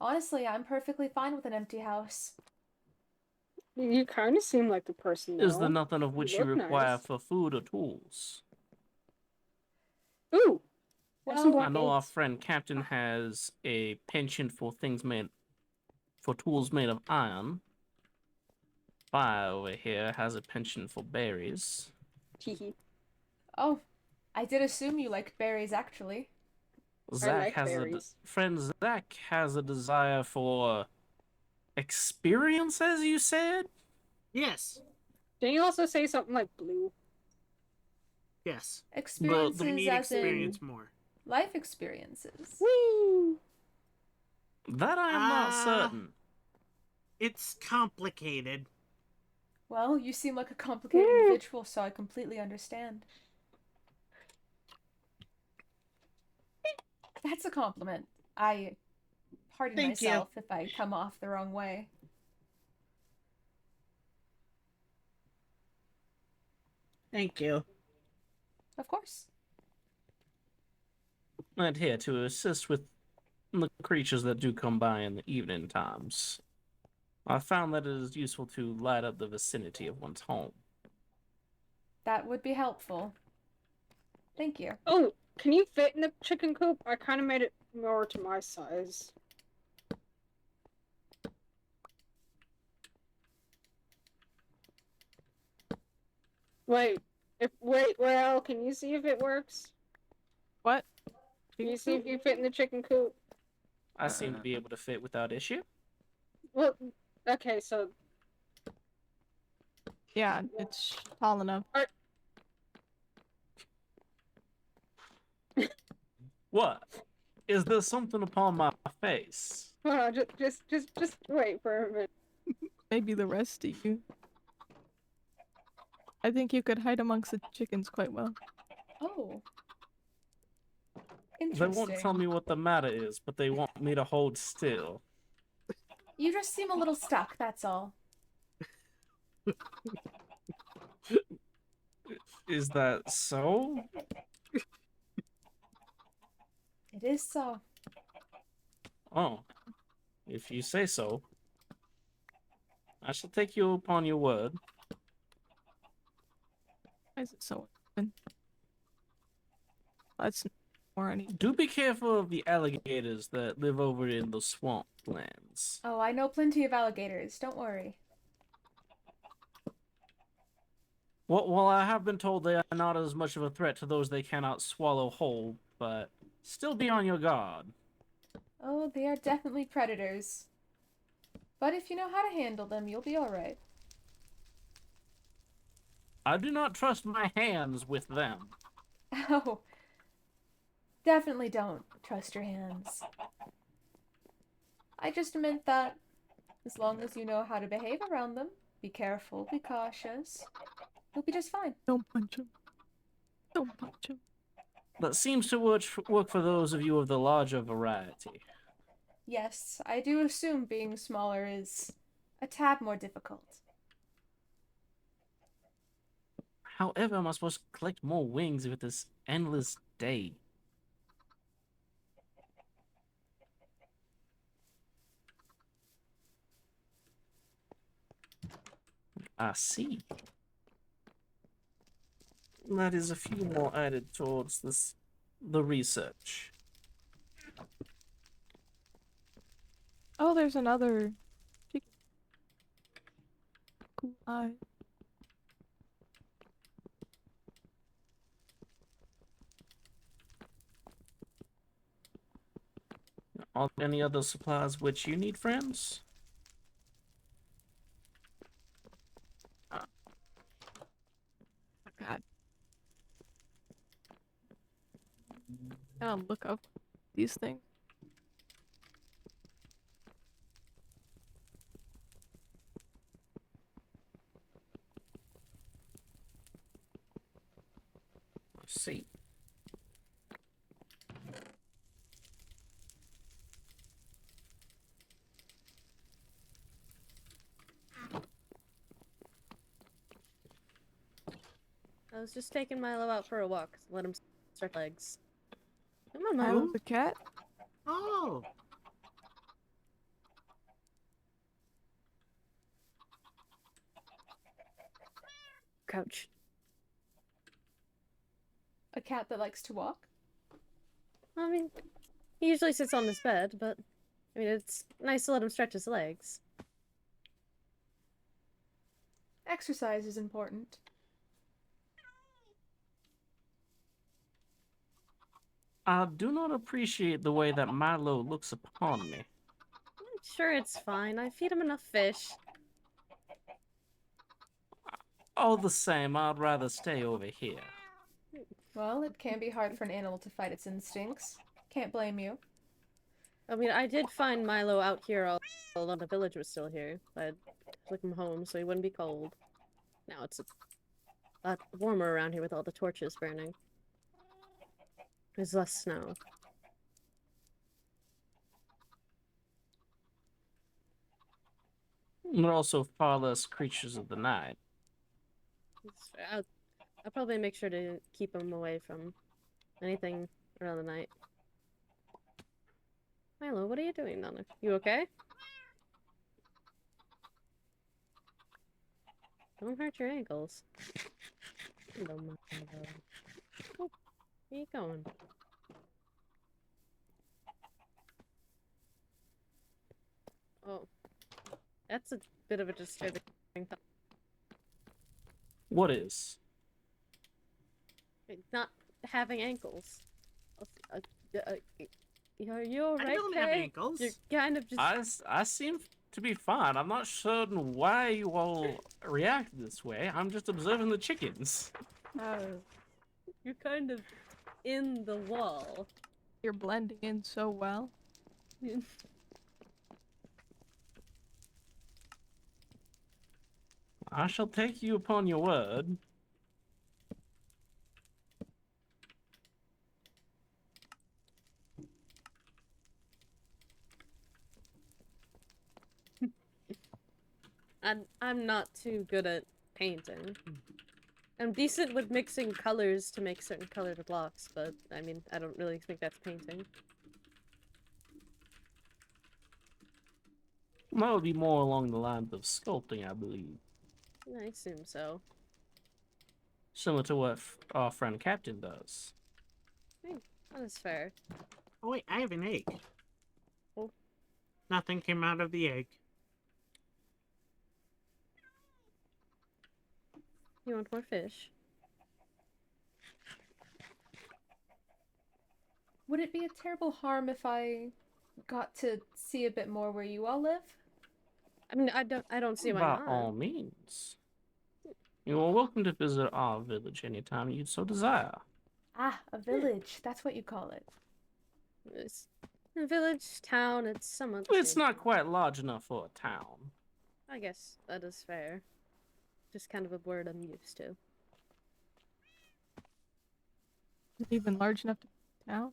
Honestly, I'm perfectly fine with an empty house. You kind of seem like the person, Is there though. nothing of which you look require nice. for food or tools? Ooh! Well, Have some I black know our eggs. friend Captain has a penchant for tools made of iron. Fire over here has a penchant for berries. Teehee. Oh, I did assume you liked berries, actually. Zach like has berries. friend Zach has a desire for experience, as you said. Yes. Didn't you also say something like blue? Yes. I Experiences need as experience in more. life experiences. Woo! That I am not certain. It's complicated. Well, you seem like a complicated individual, so I completely understand. That's a compliment. I pardon Thank you. myself if I come off the wrong way. Thank you. Of course. And here to assist with the creatures that do come by in the evening times. I found that it is useful to light up the vicinity of one's home. That would be helpful. Thank you. Oh, can you fit in the chicken coop? I kind of made it more to my size. Wait, well, can you see if it works? What? Can you see if you fit in the chicken coop? I seem to be able to fit without issue. Well, okay, so Yeah, it's tall enough. What? Is there something upon my face? hold on, just wait for a minute. Maybe the rest of you. I think you could hide amongst the chickens quite well. Oh. They Interesting. won't tell me what the matter is, but they want me to hold still. You just seem a little stuck, that's all. Is that so? It is so. Oh, if you say so. I shall take you upon your word. Why is it so open? That's more any. Do be careful of the alligators that live over in the swamp lands. Oh, I know plenty of alligators, don't worry. Well, I have been told they are not as much of a threat to those they cannot swallow whole, but still be on your guard. Oh, they are definitely predators. But if you know how to handle them, you'll be alright. I do not trust my hands with them. Oh. Definitely don't trust your hands. I just meant that as long as you know how to behave around them, be careful, be cautious, you'll be just fine. Don't punch him. Don't punch him. That seems to work for those of you of the larger variety. Yes, I do assume being smaller is a tad more difficult. However, am I supposed to collect more wings with this endless day? I see. That is a few more added towards the research. Oh, there's another chicken. Cool eye. Are there any other supplies which you need, friends? God. Gotta look up these things. I see. I was just taking Milo out for a walk. Let him stretch legs. Come on, I Milo. love the cat. Oh. Crouch. A cat that likes to walk? I mean, he usually sits on his bed, but I mean, it's nice to let him stretch his legs. Exercise is important. I do not appreciate the way that Milo looks upon me. I'm sure it's fine. I feed him enough fish. All the same, I'd rather stay over here. Well, it can be hard for an animal to fight its instincts. Can't blame you. I mean, I did find Milo out here although the village was still here. I took him home so he wouldn't be cold. Now it's a lot warmer around here with all the torches burning. There's less snow. There are also far less creatures of the night. I'll probably make sure to keep him away from anything around the night. Milo, what are you doing down there? You okay? Don't hurt your ankles. Hello, Milo. Oh, where you going? Oh, that's a bit of a disturbing thought. What is? Not having ankles. Uh, are you alright, I don't have Kay? ankles. You're kind of just... I seem to be fine. I'm not certain why you all reacted this way. I'm just observing the chickens. You're kind of in the wall. You're blending in so well. I shall take you upon your word. I'm not too good at painting. I'm decent with mixing colors to make certain colored blocks, but I mean, I don't really think that's painting. That would be more along the lines of sculpting, I believe. I assume so. Similar to what our friend Captain does. That is fair. Oh wait, I have an egg. Oh. Nothing came out of the egg. You want more fish? Would it be a terrible harm if I got to see a bit more where you all live? I mean, I don't see why By not. all means. You are welcome to visit our village anytime you so desire. Ah, a village. That's what you call it. It's a village, town, it's somewhat. It's not quite large enough for a town. I guess that is fair. Just kind of a word I'm used to. Is it even large enough to town?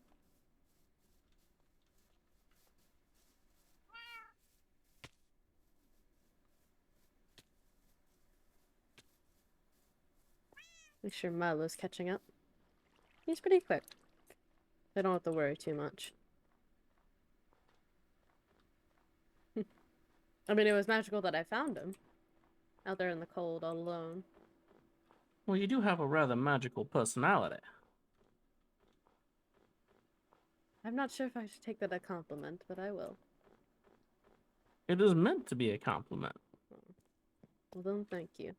Make sure Milo's catching up. He's pretty quick. I don't have to worry too much. I mean, it was magical that I found him. Out there in the cold, all alone. Well, you do have a rather magical personality. I'm not sure if I should take that as a compliment, but I will. It is meant to be a compliment. Well then, thank you.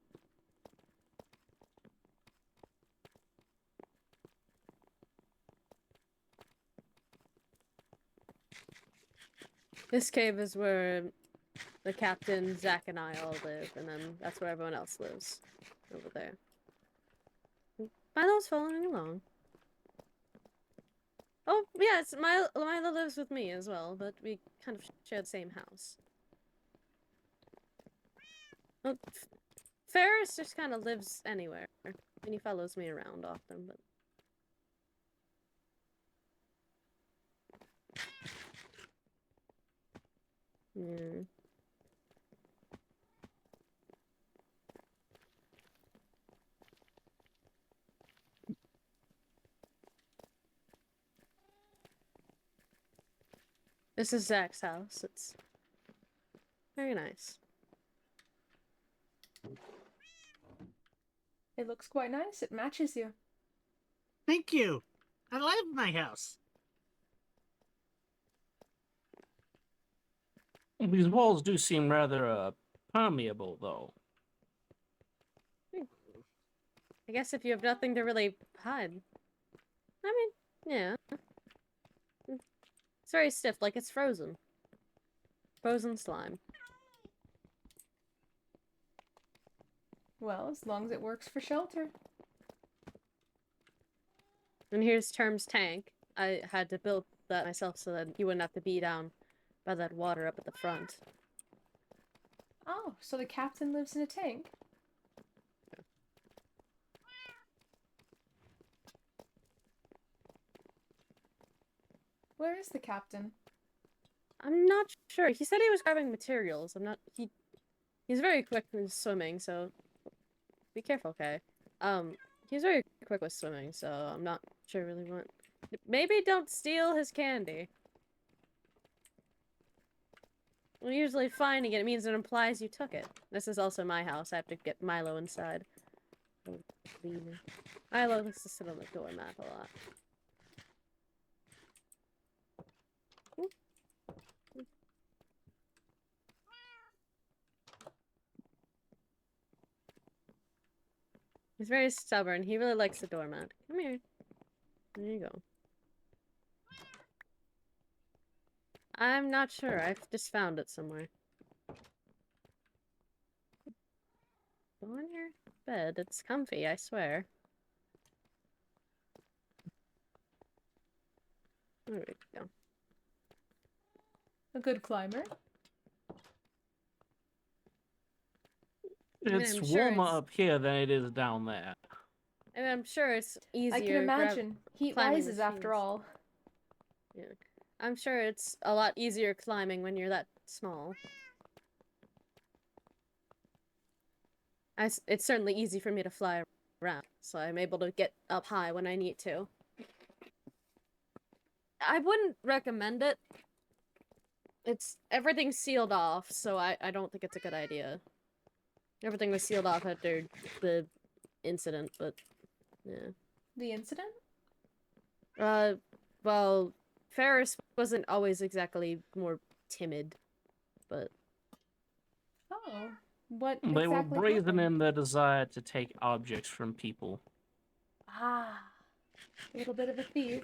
This cave is where the captain, Zach, and I all live, and then that's where everyone else lives. Over there. Milo's following along. Oh, yeah, it's Milo lives with me as well, but we kind of share the same house. Well, Ferris just kind of lives anywhere, and he follows me around often, but... Yeah. This is Zach's house. It's very nice. It looks quite nice. It matches you. Thank you. I love my house. These walls do seem rather permeable, though. I guess if you have nothing to really hide. I mean, yeah. very stiff, like it's frozen. Frozen slime. Well, as long as it works for shelter. And here's Term's tank. I had to build that myself so that he wouldn't have to be down by that water up at the front. Oh, so the captain lives in a tank? Where is the captain? I'm not sure. He said he was grabbing materials. He's very quick with swimming, so be careful, okay? He's very quick with swimming, so I'm not sure really what. Maybe don't steal his candy. Well, usually finding it means it implies you took it. This is also my house. I have to get Milo inside. Oh, Milo likes to sit on the doormat a lot. He's very stubborn. He really likes the doormat. Come here. There you go. I'm not sure. I've just found it somewhere. Go on your bed. It's comfy, I swear. There we go. A good climber? mean, It's I'm sure warmer it's- up here than it is down there. And I'm sure it's easier. I can imagine. Heat climbing rises after machines. all. Yeah. I'm sure it's a lot easier climbing when you're that small. It's certainly easy for me to fly around, so I'm able to get up high when I need to. I wouldn't recommend it. Everything's sealed off, so I don't think it's a good idea. Everything was sealed off after the incident, but yeah. The incident? Well, Ferris wasn't always exactly more timid, but Oh. What They were exactly brazen happened? in their desire to take objects from people. Ah. A little bit of a thief.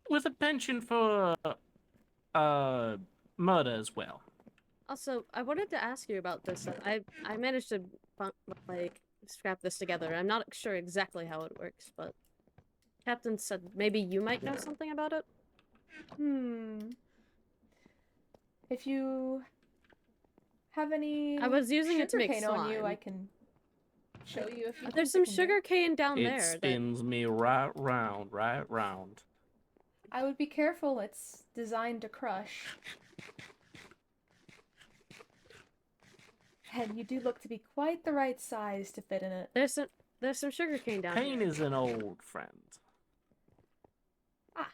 With a penchant for murder as well. also, I wanted to ask you about this. I managed to like scrap this together. I'm not sure exactly how it works, but Captain said maybe you might know something about it. If you have any I was using it to make sugarcane on you, slime. I can show you if you There's some sugar cane down there. It spins me right round, right round. I would be careful. It's designed to crush. And you do look to be quite the right size to fit in it. There's some sugar cane down Pain here. is an old friend. Ah.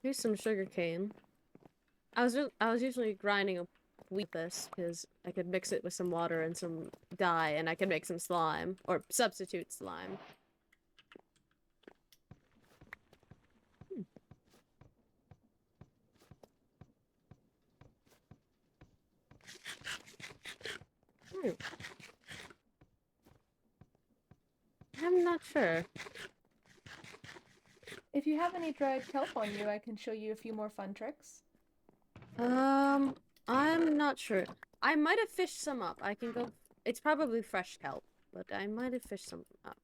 Here's some sugar cane. I was usually grinding a wheat this because I could mix it with some water and some dye, and I could make some slime or substitute slime. I'm not sure. If you have any dried kelp on you, I can show you a few more fun tricks. I'm not sure. I might have fished some up. I can go. It's probably fresh kelp, but I might have fished some up.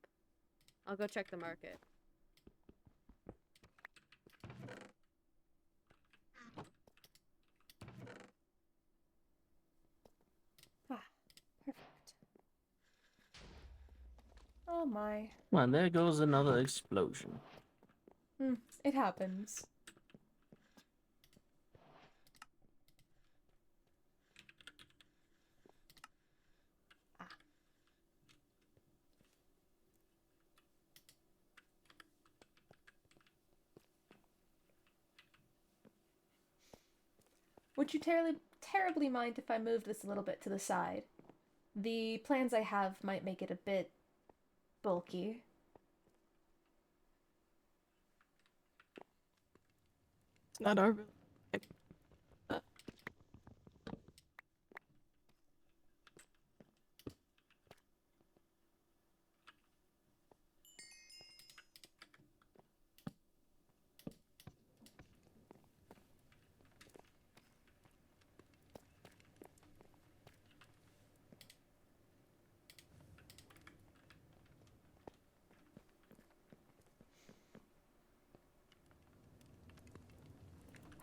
I'll go check the market. Ah, perfect. Oh my. Well, there goes another explosion. It happens. Would you terribly mind if I moved this a little bit to the side? The plans I have might make it a bit bulky. It's not our.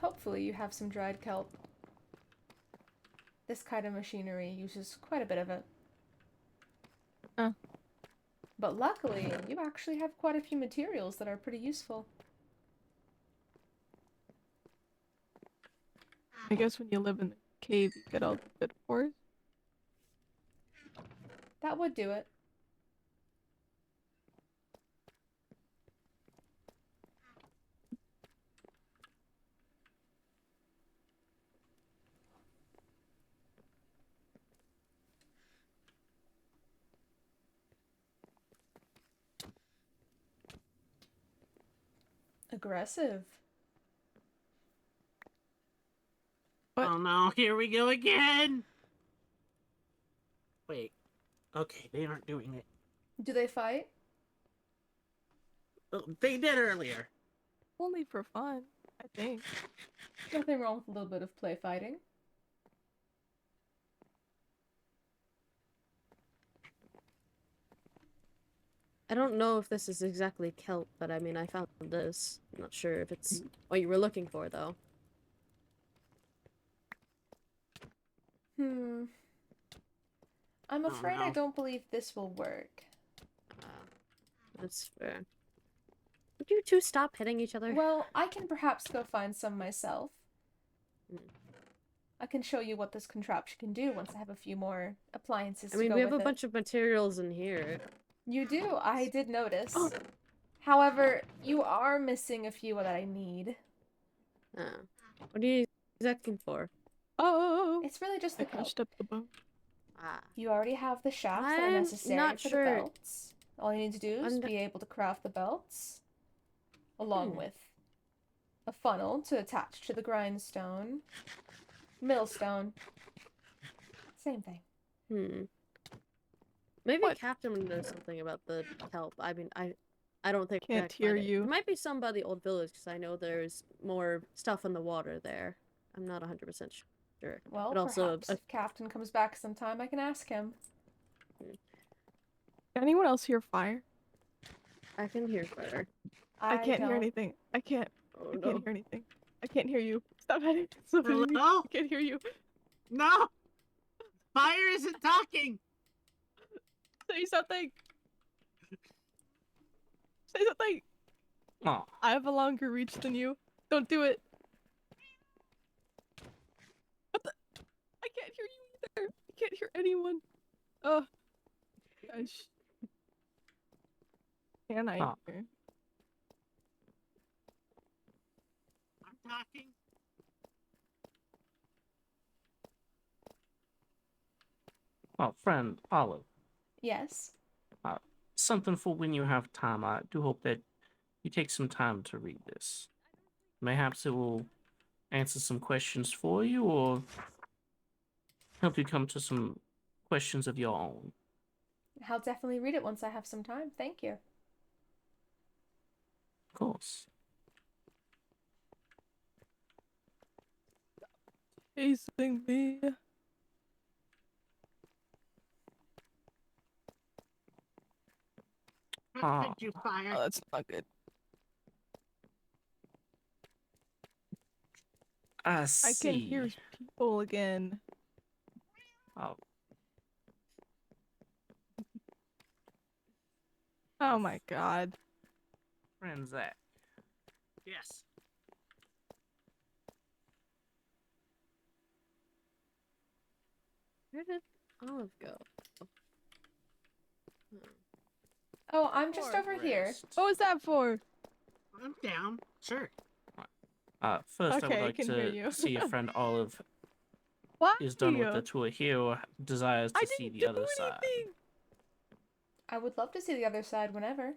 hopefully you have some dried kelp. This kind of machinery uses quite a bit of it. Oh. But luckily, you actually have quite a few materials that are pretty useful. I guess when you live in the cave, you get all the good ores. That would do it. Aggressive. What? Oh no, here we go again! Wait. Okay, they aren't doing it. Do they fight? Oh, they did earlier. Only for fun, I think. Nothing wrong with a little bit of play fighting. I don't know if this is exactly kelp, but I mean, I found this. I'm not sure if it's what you were looking for, though. I'm Oh, afraid I no. don't believe this will work. That's fair. Would you two stop hitting each other? Well, I can perhaps go find some myself. Hmm. I can show you what this contraption can do once I have a few more appliances I mean, to go we have with a it. bunch of materials in here. You do, I did notice. Oh. However, you are missing a few that I need. What are you looking for? Oh, It's really just I the kelp. crushed up the bone. You already have the shafts that are I'm necessary not for sure. the belts. All you need to do is be able to craft the belts, along with a funnel to attach to the grindstone, millstone. Same thing. Maybe What? Captain knows something about the kelp. I mean, I don't think Can't I can hear find it. you. There might be some by the old village because I know there's more stuff in the water there. I'm not 100% sure. Well, But also, perhaps if Captain comes back sometime, I can ask him. Can anyone else hear fire? I can hear better. I can't hear don't. anything. I can't. Oh I no. can't hear anything. I can't hear you. Stop hitting. Stop hitting me. Hello? I can't hear you. No! Fire isn't talking! Say something. Say something. Oh, I have a longer reach than you. Don't do it. What the? I can't hear you either. I can't hear anyone. Oh. Gosh. Can I Oh. hear? I'm talking. oh, friend Olive. Yes. Something for when you have time. I do hope that you take some time to read this. Mayhaps it will answer some questions for you or help you come to some questions of your own. I'll definitely read it once I have some time. Thank you. Of course. Chasing me. What did you fire? Oh, that's not good. I see. I can hear people again. Oh, Oh my god. friend Zach. Yes. Where did Olive go? Oh, I'm just Poor over here. Rest. What was that for? I'm down. Sure. First, I Okay, I would like can hear to you. see if friend Olive Why? is done with the tour here or desires to I see didn't the do other side. anything. I would love to see the other side whenever.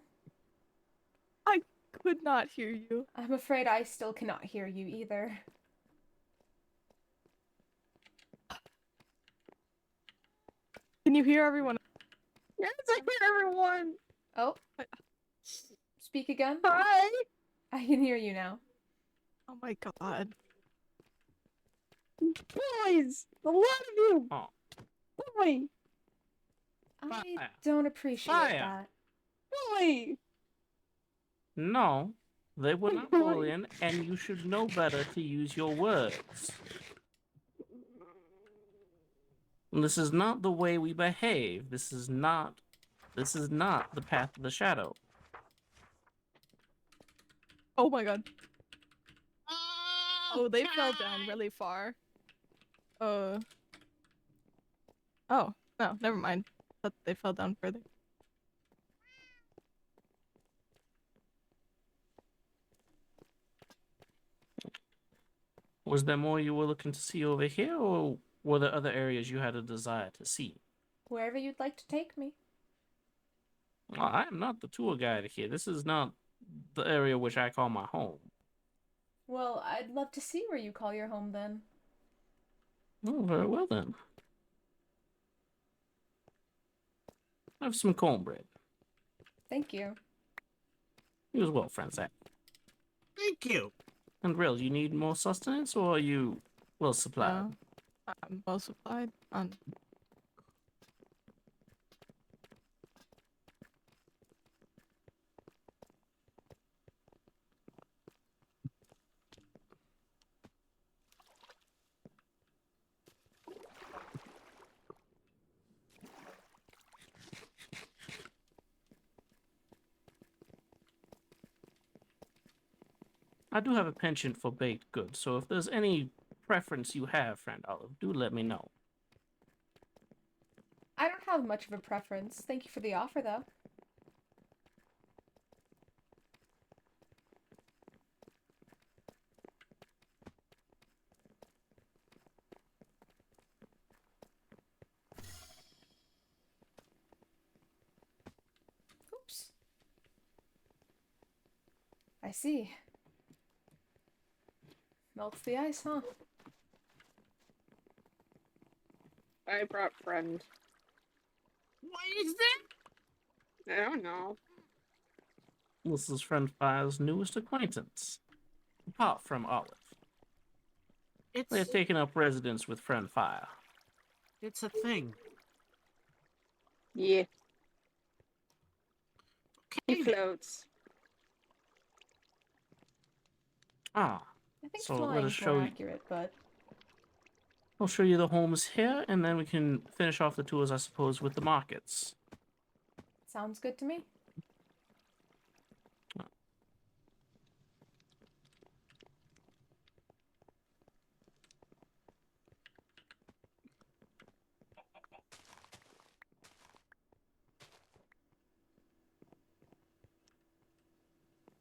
I could not hear you. I'm afraid I still cannot hear you either. Can you hear everyone? Yes, I hear everyone. Oh. Speak again? Hi. I can hear you now. Oh my god. Boys, the lot of you. Oh. Boy, I Fire. don't appreciate Fire. that. boy. No, They were not bullying, and you should know better to use your words. This is not the way we behave. This is not the path of the shadow. Oh my god. Oh, they fell down really far. Oh, no, never mind. Thought they fell down further. Was there more you were looking to see over here, or were there other areas you had a desire to see? Wherever you'd like to take me. Well, I am not the tour guide here. This is not the area which I call my home. Well, I'd love to see where you call your home then. Oh, very well then. Have some cornbread. Thank you. You as well, friend Zach. Thank you. And Rill, you need more sustenance, or are you well supplied? No, I'm well supplied. I do have a penchant for baked goods, so if there's any preference you have, friend Olive, do let me know. I don't have much of a preference. Thank you for the offer, though. Oops. I see. Melts the ice, huh? I brought friend. What is that? I don't know. This is friend Fire's newest acquaintance, apart from Olive. They have taken up residence with friend Fire. It's a thing. Yeah, he Okay. floats. Ah, I think So let us flying's show more you- accurate, but I'll show you the homes here, and then we can finish off the tours, I suppose, with the markets. sounds good to me.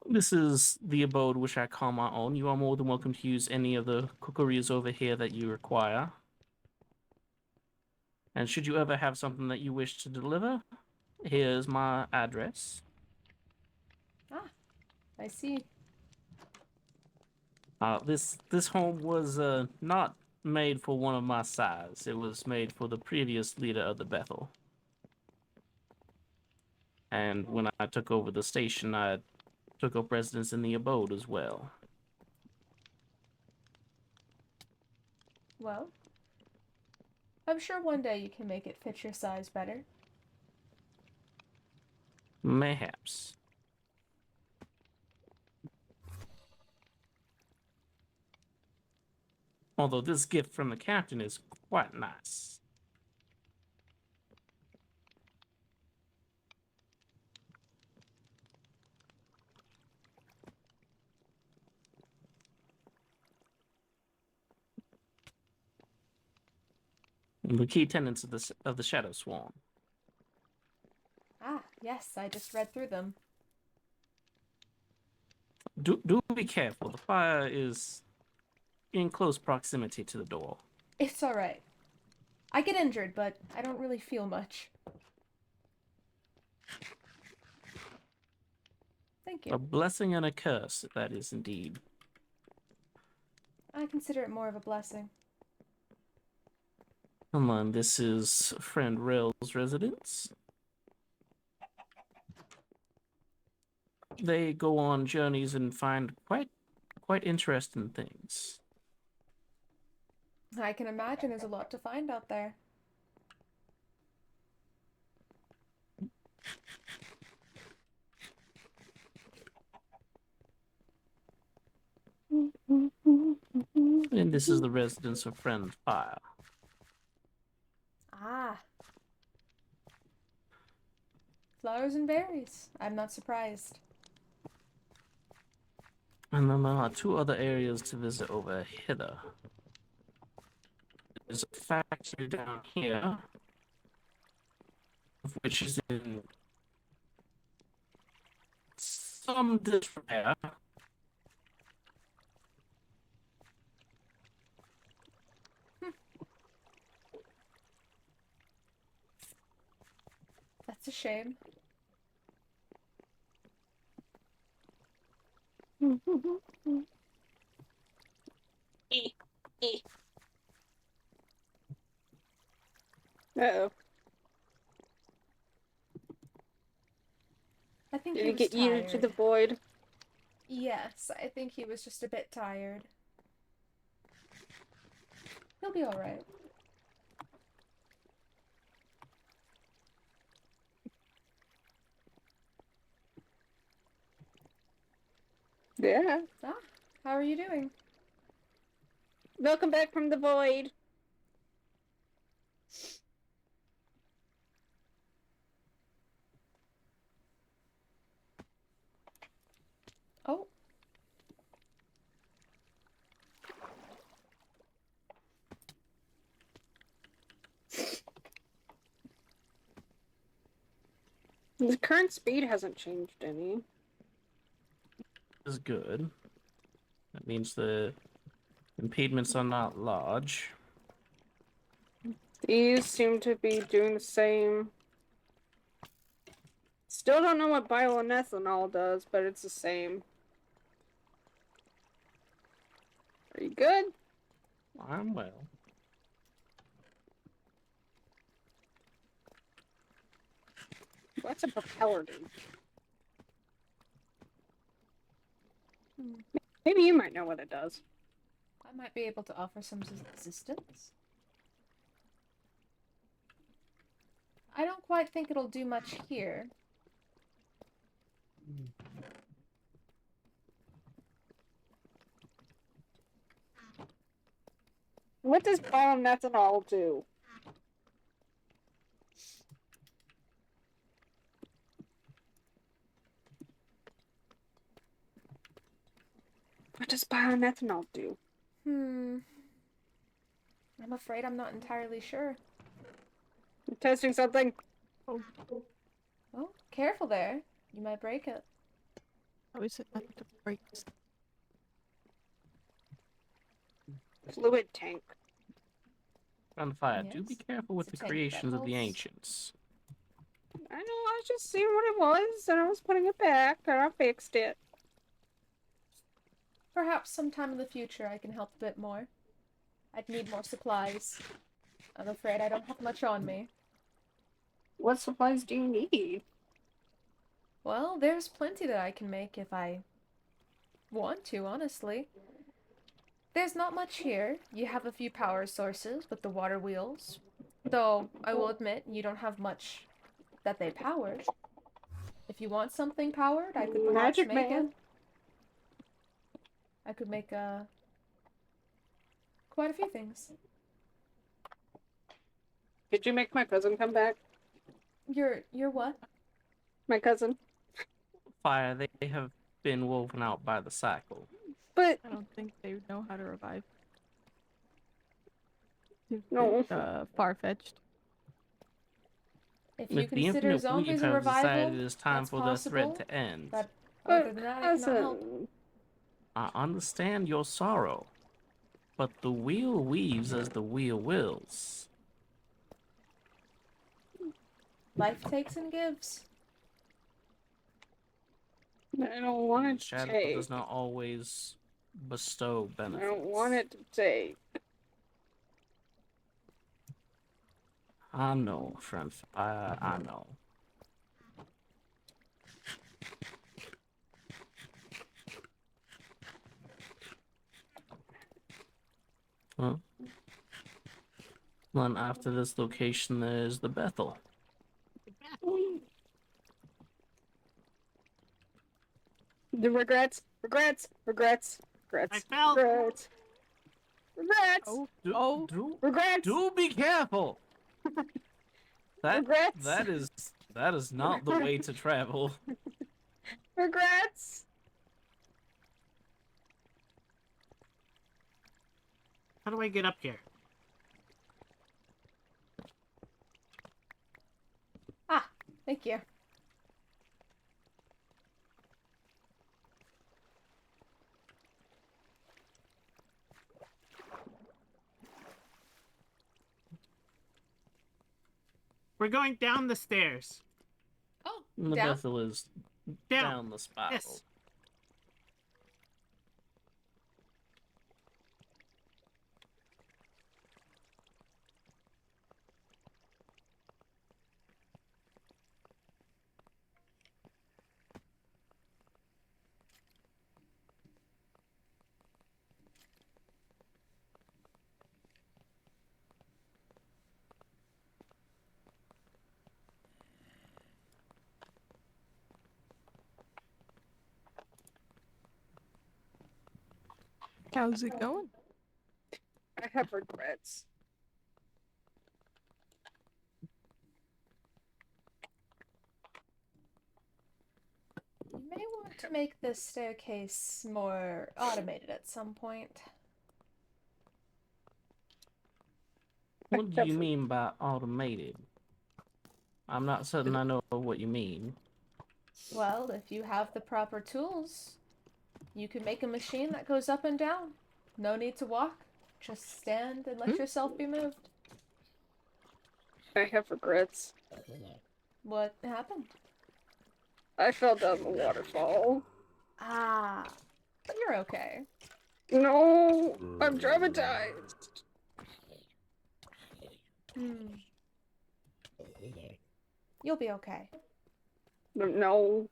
This is the abode which I call my own. You are more than welcome to use any of the cookeries over here that you require. And should you ever have something that you wish to deliver, here's my address. Ah, I see. This home was not made for one of my size. It was made for the previous leader of the Bethel. And when I took over the station, I took up residence in the abode as well. Well, I'm sure one day you can make it fit your size better. Mayhaps. Although this gift from the captain is quite nice. The key tenets of the Shadow Swarm. Ah, yes, I just read through them. Do be careful. The fire is in close proximity to the door. It's alright. I get injured, but I don't really feel much. Thank A you. blessing and a curse, that is indeed. I consider it more of a blessing. Come on, this is friend Rail's residence. They go on journeys and find quite interesting things. I can imagine there's a lot to find out there. And this is the residence of Friend Fire. Ah. Flowers and berries. I'm not surprised. And then there are two other areas to visit over hither. There's a factory down here, which is in some disrepair. That's a shame. Uh-oh. I think Did he he was get you tired. to the void? Yes, I think he was just a bit tired. He'll be alright. Yeah. Ah, how are you doing? Welcome back from the void. Oh. The current speed hasn't changed any. Is good. That means the impediments are not large. These seem to be doing the same. Still don't know what bioethanol does, but it's the same. Are you good? I'm well. What's a propeller do? Maybe you might know what it does. I might be able to offer some assistance. I don't quite think it'll do much here. What does bioethanol do? What does bioethanol do? I'm afraid I'm not entirely sure. I'm testing something. Oh, careful there. You might break it. How is it not to break? Fluid tank. Friend Fire, do be Yes, careful with it's the a tank that creations of the holds- ancients. I know, I was just seeing what it was, and I was putting it back, and I fixed it. Perhaps sometime in the future I can help a bit more. I'd need more supplies. I'm afraid I don't have much on me. What supplies do you need? Well, there's plenty that I can make if I want to, honestly. There's not much here. You have a few power sources with the water wheels. Though, I will admit, you don't have much that they power. If you want something powered, I could perhaps Magic make Man. it. I could make quite a few things. Did you make my cousin come back? You're what? My cousin. Fire, they have been woven out by the cycle. But I don't think they know how to revive. No. Far-fetched. If you With the consider infinite zombies weave a have revival, decided it is time that's for their thread possible. to end. But other than that, I cannot help. cousin. I understand your sorrow, but the wheel weaves as the wheel wills. Life takes and gives. I don't want The it to shadow take. does not always bestow I benefits. don't want it to take. I know, friend. I know. Well, then after this location, there's the Bethel. The regrets. I felt Regrets. Regrets. Oh, Do, oh. do, Regrets. do be careful. Regrets. That is not the way to travel. Regrets. How do I get up here? Ah, thank you. We're going down the stairs. Oh, And the down? Bethel is Down. down the spiral. Yes. How's it going? I have regrets. You may want to make this staircase more automated at some point. What do you mean by automated? I'm not certain I know what you mean. Well, if you have the proper tools, you can make a machine that goes up and down. No need to walk. Just stand and let yourself be moved. I have regrets. What happened? I fell down the waterfall. Ah, but you're okay. No, I'm traumatized. Hmm. You'll be okay. No.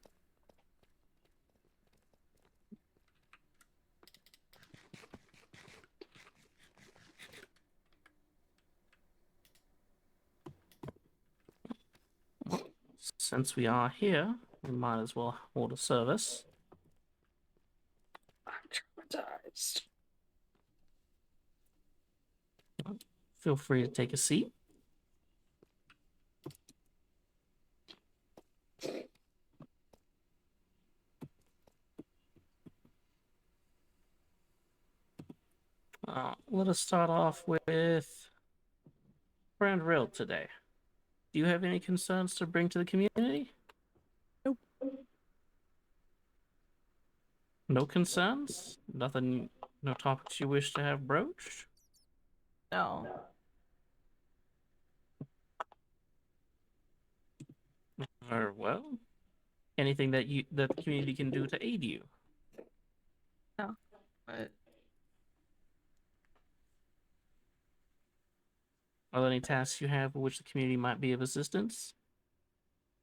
Since we are here, we might as well hold a service. I'm traumatized. Feel free to take a seat. Let us start off with Brand Rail today. Do you have any concerns to bring to the community? Nope. No concerns? Nothing, no topics you wish to have broached? No. Or, well, anything that the community can do to aid you? But Are there any tasks you have for which the community might be of assistance?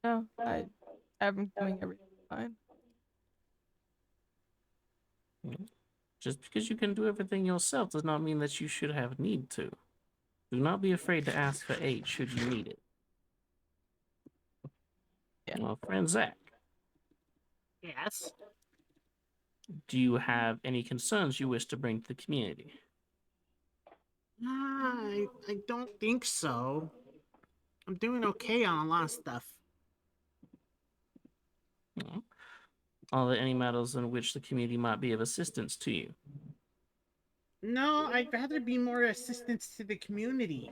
no, I'm doing everything fine. Just because you can do everything yourself does not mean that you should have need to. Do not be afraid to ask for aid should you need it. Yeah. Well, friend Zach, Yes. do you have any concerns you wish to bring to the community? I don't think so. I'm doing okay on a lot of stuff. Well, are there any matters in which the community might be of assistance to you? No, I'd rather be more assistance to the community.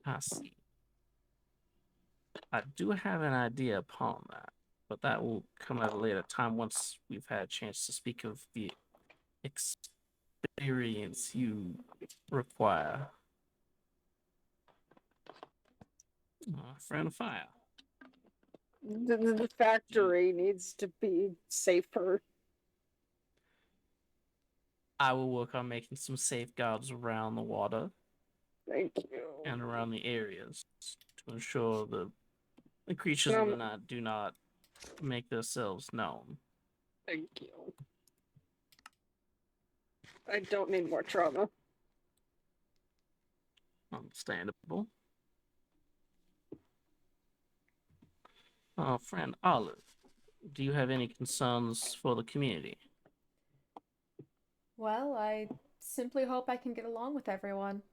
I see. I do have an idea upon that, but that will come at a later time once we've had a chance to speak of the experience you require. Friend Fire. The factory needs to be safer. I will work on making some safeguards around the water Thank you. and around the areas to ensure the creatures of the night do not make themselves known. Thank you. I don't need more trauma. Understandable. Friend Olive, do you have any concerns for the community? Well, I simply hope I can get along with everyone.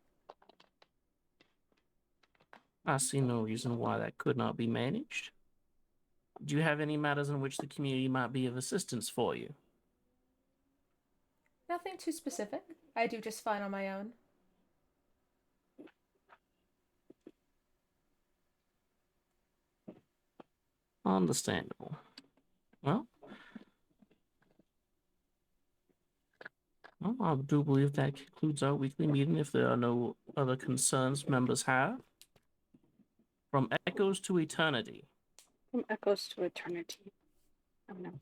I see no reason why that could not be managed. Do you have any matters in which the community might be of assistance for you? Nothing too specific. I do just fine on my own. Understandable. Well, I do believe that concludes our weekly meeting if there are no other concerns members have. From Echoes to Eternity. From echoes to eternity. Oh no.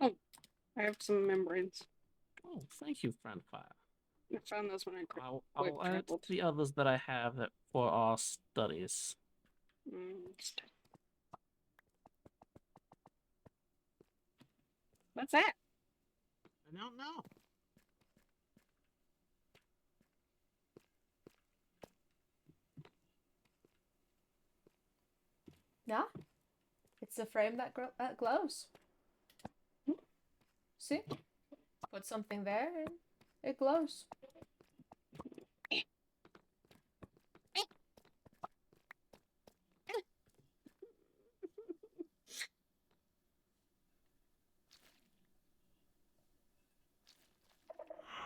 Oh, I have some membranes. Oh, thank you, Friend Fire. I found those when I I'll add the others that I have that for our studies. What's that? I don't know. Nah, it's the frame that glows. See? Put something there and it glows.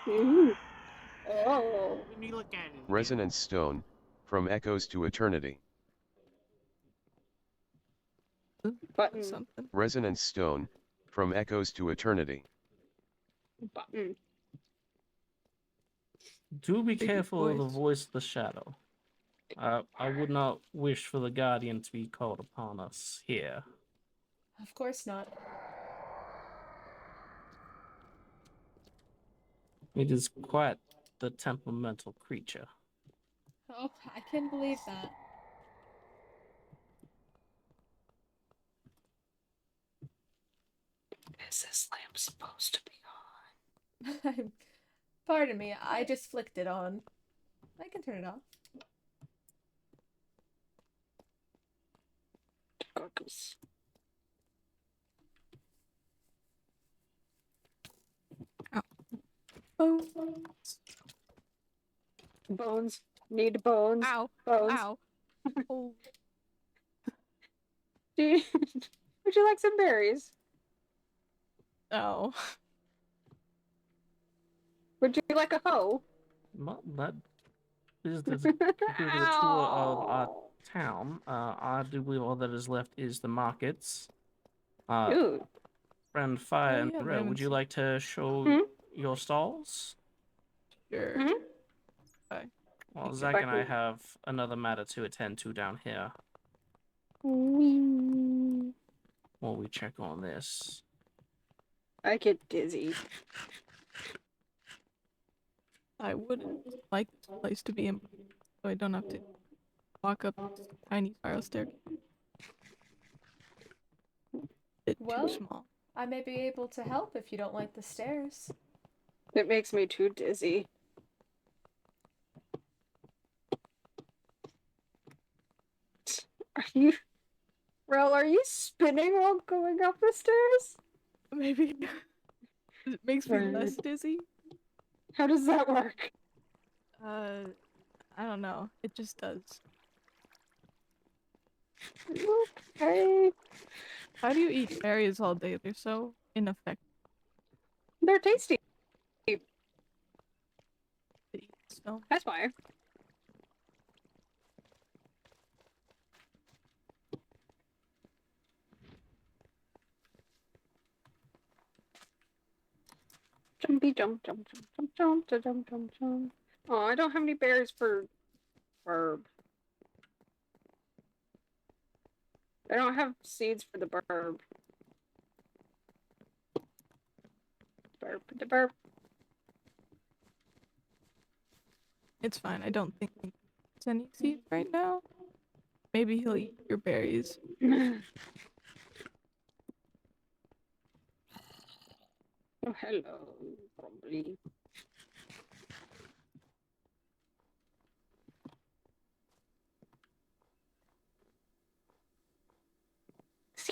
Ooh. Oh. Let me look at it. Resonance Stone, from Echoes to Eternity. Button. Something. Resonance Stone, from Echoes to Eternity. Button. Do be Big careful of the voice. voice of the shadow. I would not wish for the Guardian to be called upon us here. Of course not. It is quite the temperamental creature. Oh, I can believe that. Is this lamp supposed to be on? Pardon me, I just flicked it on. I can turn it off. Goggles. Bones. Bones. Need bones. Ow. Bones. Ow. Oh. Would you like some berries? Oh. Would you like a hoe? Well, that is the conclusion of the tour of our Ow. town. I do believe all that is left is the markets. Ooh. Friend Fire Oh, and yeah, we Red, haven't would you seen- like to show Hmm? your stalls? Sure. Mhm. Okay. Well, If Zach I and I can- have another matter to attend to down here Wee. while we check on this. I get dizzy. I wouldn't like this place to be in, so I don't have to walk up this tiny spiral staircase. It's Well- too small. I may be able to help if you don't like the stairs. It makes me too dizzy. Are you... Rel, are you spinning while going up the stairs? Maybe it makes me Right. less dizzy. How does that work? I don't know. It just does. Okay. How do you eat berries all day? They're so ineffective They're tasty. to eat. So That's why. Jumpy jump jump jump jump jump jump jump jump jump. Oh, I don't have any berries for herb. I don't have seeds for the burb. Burp the burp. it's fine. I don't think there's any seeds right now. Maybe he'll eat your berries. Oh, hello, Grumbly.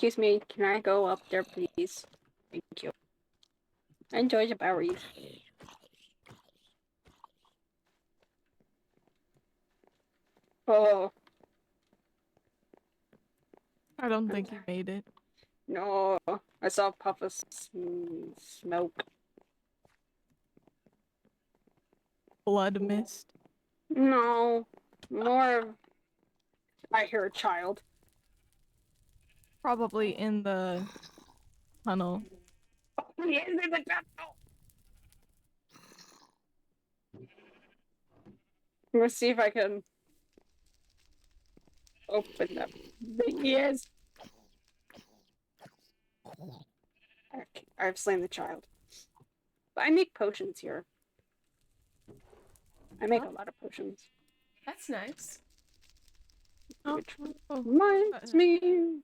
Excuse me, can I go up there, please? Thank you. Enjoy the berries. Oh, I don't think he made it. no. I saw a puff of smoke. Blood mist. No. More of... I hear a child. Probably in the tunnel. He is in the tunnel. Let's see if I can open them. There he is. Okay, I've slain the child. But I make potions here. I make a lot of potions. That's nice. Which Oh, reminds me.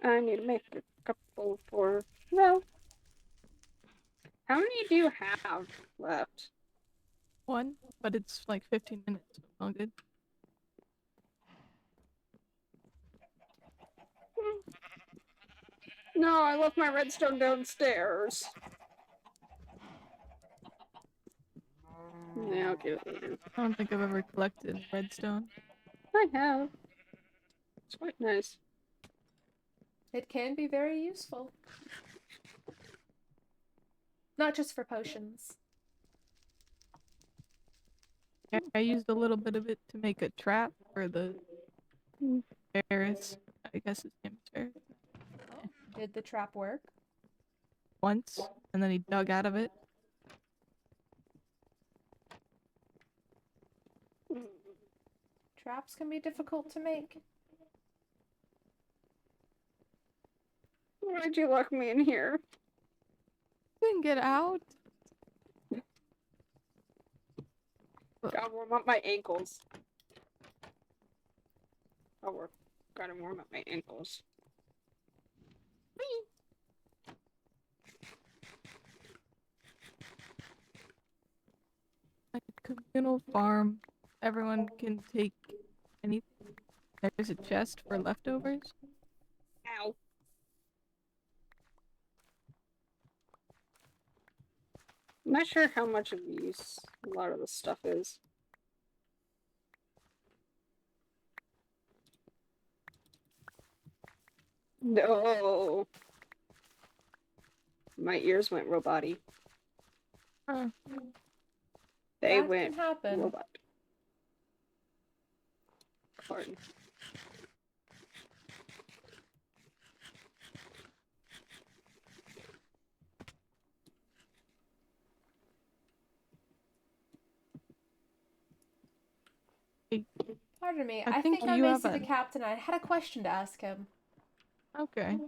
I need to make a couple for... Well, how many do you have left? one, but it's like 15 minutes. So it's all good. No, I left my redstone downstairs. Yeah, I'll get it later. I don't think I've ever collected redstone. I have. It's quite nice. It can be very useful. Not just for potions. I used a little bit of it to make a trap for the Ferris. I guess his name is Ferris. Did the trap work? Once, and then he dug out of it. Traps can be difficult to make. Why'd you lock me in here? Didn't get out. Gotta warm up my ankles. Gotta warm up my ankles. Like a communal farm. Everyone can take anything. There's a chest for leftovers. Ow. I'm not sure how much of use a lot of this stuff is. No. My ears went robot-y. Huh. They That went can happen. robot. Pardon. Pardon me. I I think think I'm you have Macy the a- captain. I had a question to ask him. Okay.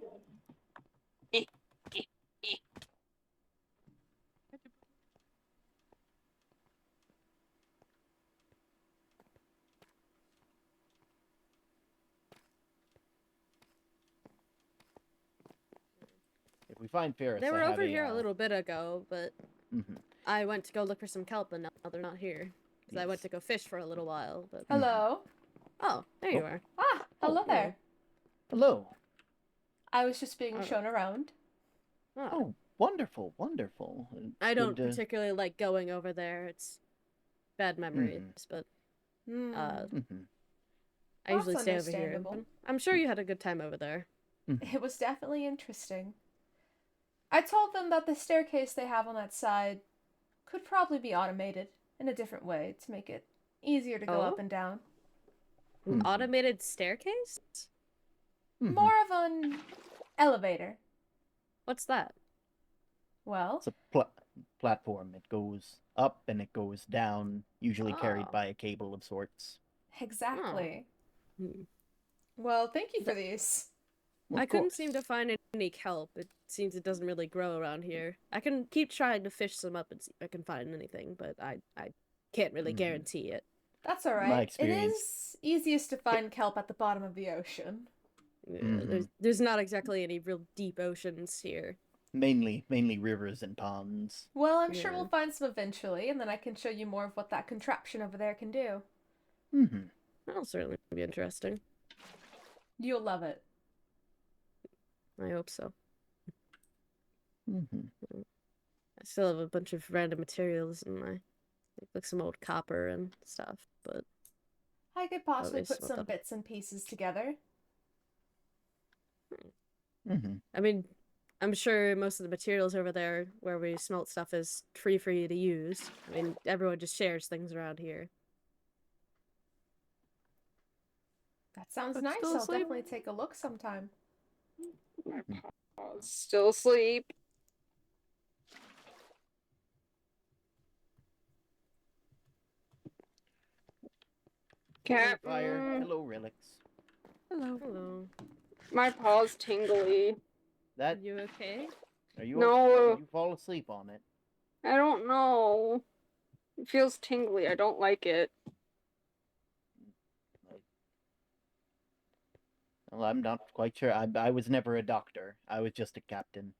If we find Ferris, They were I have over here a uh, little bit ago, but mhm. I went to go look for some kelp, and now they're not here. Because I went Yes. to go fish for a little while, but... Hello? Oh, there you are. Ah, hello Oh, there. Hello. I was just being Oh. shown around. Oh. Oh, wonderful, wonderful. I don't Good, particularly like going over there. It's bad memories, but Hmm. mhm. I usually That's stay over here. understandable. I'm sure you had a good time over there. It was definitely interesting. I told them that the staircase they have on that side could probably be automated in a different way to make it easier to go Oh? up and down. An Mhm. automated staircase? Mhm. More of an elevator. What's that? Well, It's a platform. It goes up and it goes down, usually carried Oh. by a cable of sorts. exactly. Hmm. Well, thank you for these. Of I couldn't course. seem to find any kelp. It seems it doesn't really grow around here. I can keep trying to fish some up and see if I can find anything, but I can't really Mhm. guarantee it. That's all right. My It experience- is easiest to find kelp at the bottom of the ocean. Yeah, Mhm. there's not exactly any real deep oceans here. Mainly rivers and ponds. Well, I'm sure Yeah. we'll find some eventually, and then I can show you more of what that contraption over there can do. Mm-hmm. That'll certainly be interesting. You'll love it. I hope so. Hmm. I still have a bunch of random materials in my, like some old copper and stuff, but I could possibly Obvious put what some the- bits and pieces together. Hmm. I mean, I'm sure most of the materials over there where we smelt stuff is free for you to use. I mean, everyone just shares things around here. That sounds But nice. still I'll asleep? definitely take a look sometime. My paw's still asleep. Hello, Cat. fire. Hello, relics. Hello. Hello. My paw's tingly. That You okay? are you? No. Okay? Did you fall asleep on it? I don't know. It feels tingly. I don't like it. Well, I'm not quite sure. I was never a doctor. I was just a captain.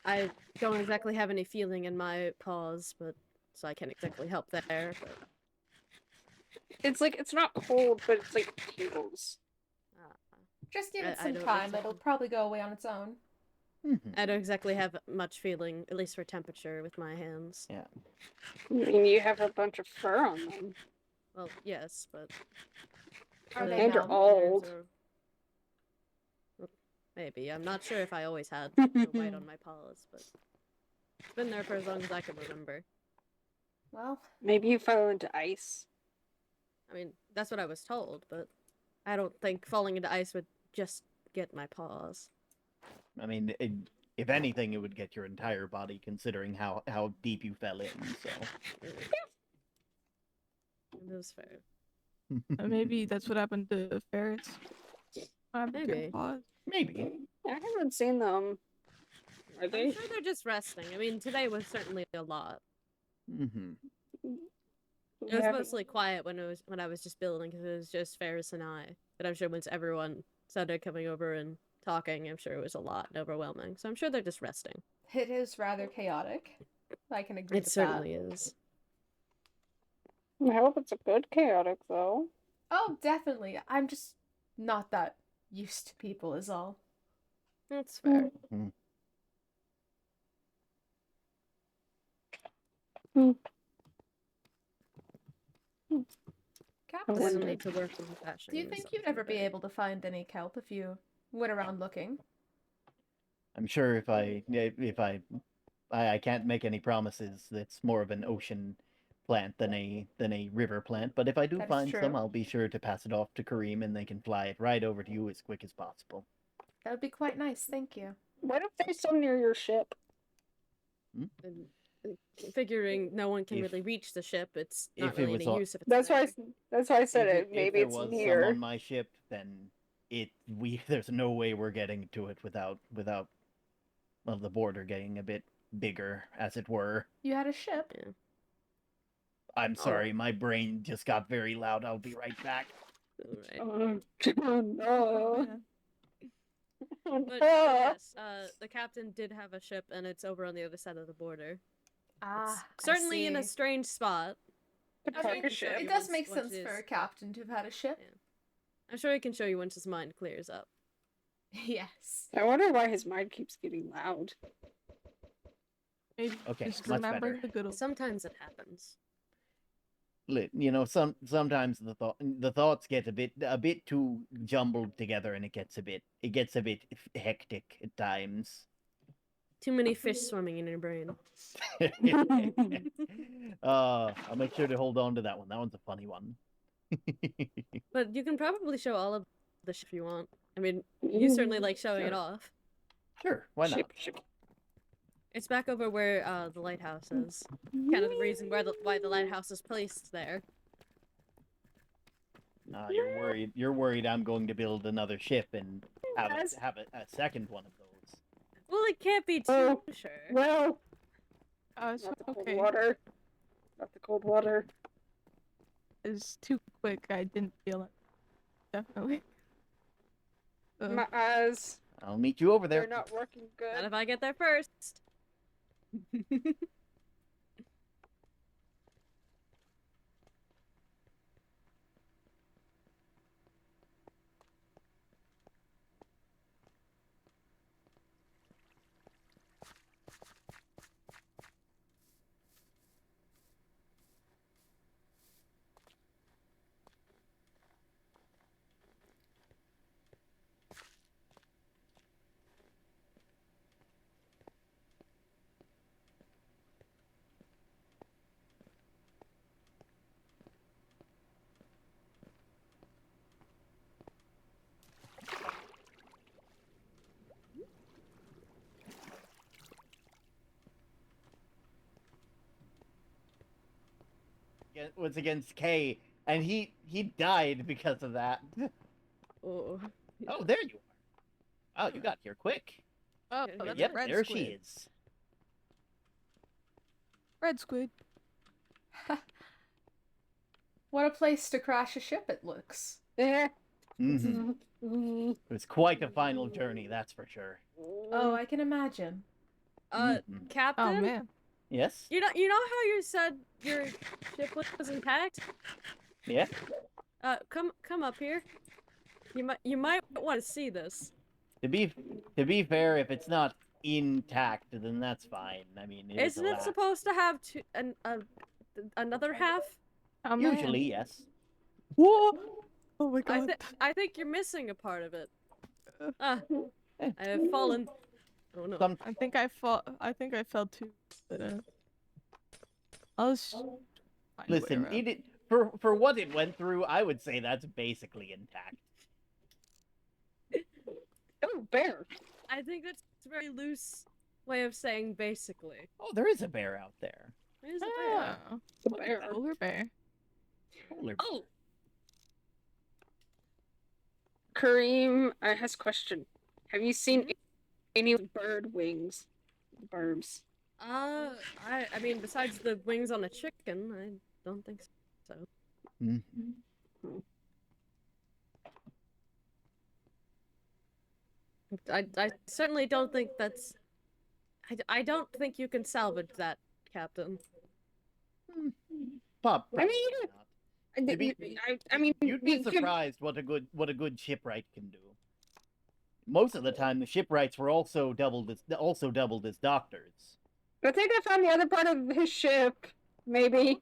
I don't exactly have any feeling in my paws, but so I can't exactly help there. But It's like it's not cold, but it's like tingles. Just give it I some don't time. exactly- It'll probably go away on its own. Mhm. I don't exactly have much feeling, at least for temperature, with my hands. Yeah. I mean, you have a bunch of fur on them. Well, yes, but Are the they And you're numb? old. nerves are- well, maybe. I'm not sure if I always had the white on my paws, but it's been there for as long as I can remember. Well, Maybe you fell into ice. I mean, that's what I was told, but I don't think falling into ice would just get my paws. I mean, if anything, it would get your entire body, considering how deep you fell in. So. It was fair. Maybe that's what happened to ferrets. What happened to your Maybe. paws? Maybe. I haven't seen them. Are I'm they? sure they're just resting. I mean, today was certainly a lot. Hmm. It was mostly quiet when I was just building because it was just Ferris and I. But I'm sure once everyone started coming over and talking, I'm sure it was a lot and overwhelming. So I'm sure they're just resting. it is rather chaotic. I can agree It with certainly is. I hope it's a good chaotic though. that. Oh, definitely. I'm just not that used to people is all. That's fair. Captain, Doesn't wonder. need to work in fashion. do you think you'd ever be able to find any kelp if you went around looking? I'm sure if I can't make any promises. That's more of an ocean plant than a river plant. But if I do That is find some, true. I'll be sure to pass it off to Kareem, and they can fly it right over to you as quick as possible. That would be quite nice, thank you. What if they're so near your ship? And figuring no one can If- really reach the ship, it's not if it really was any all- use if it's That's why. there. That's why I said If it. Maybe if there it's was near. some on my ship, then there's no way we're getting to it without well, the border getting a bit bigger, as it were. You had a ship. Yeah. I'm sorry, my brain just got very loud. I'll be right back. Alright. Oh no. But yes, the captain did have a ship, and it's over on the other side of the border. Ah, It's certainly in a see. strange spot. The I'm sure you cargo can show ship. you It does once- make once sense it for is- a captain to have had a ship. Yeah. I'm sure he can show you once his mind clears up. Yes. I wonder why his mind keeps getting loud. Maybe Okay, just much remembering better. the good old. Sometimes it happens. You know, sometimes the thoughts get a bit too jumbled together, and it gets a bit hectic at times. Too many fish swimming in your brain. I'll make sure to hold on to that one. That one's a funny one. But you can probably show all of the ship if you want. I mean, you certainly like showing it Sure. off. Sure, why not? Ship. It's back over where the lighthouse is. Kind of the reason why the lighthouse is placed there. You're worried I'm going to build another ship and Yes. have a second one of those. Well, it can't be too Oh, sure. No, It's not the cold okay. water. Not the cold water. It's too quick. I didn't feel it. Definitely. My eyes. I'll meet you over there. They're not working Not good. if I get there first. against Kay, and he died because of that. Oh. Oh, there you are. Oh, you got here quick. Oh, Okay, that's Yep, a red there squid. she is. Red squid. What a place to crash a ship it looks. Eh. Mm-hmm. It was quite a final journey, that's for sure. Oh, I can imagine. Mhm. Captain? Oh man. Yes? You know how you said your ship was intact? Yeah? Come up here. You might want to see this. To be fair, if it's not intact, then that's fine. I mean, Isn't it supposed to have another half? Oh man. Usually, yes. Whoa. Oh my god. I think you're missing a part of it. Ah, Eh. I have fallen. Oh no. Some I think I fell too. But I'll find a way listen, around. for what it went through, I would say that's basically intact. Oh, bear. I think that's a very loose way of saying basically. Oh, there is a bear out there. There's a bear. Oh, The bear. polar bear. Polar Oh. Kareem has a question. Have you seen any bird wings? Birds. I mean, besides the wings on a chicken, I don't think so. Mhm. I certainly don't think that's. I don't think you can salvage that, Captain. Pop. I mean, To be- I mean, You'd be you can- surprised what a good shipwright can do. Most of the time, the shipwrights were also doubled as doctors. I think I found the other part of his ship. Maybe.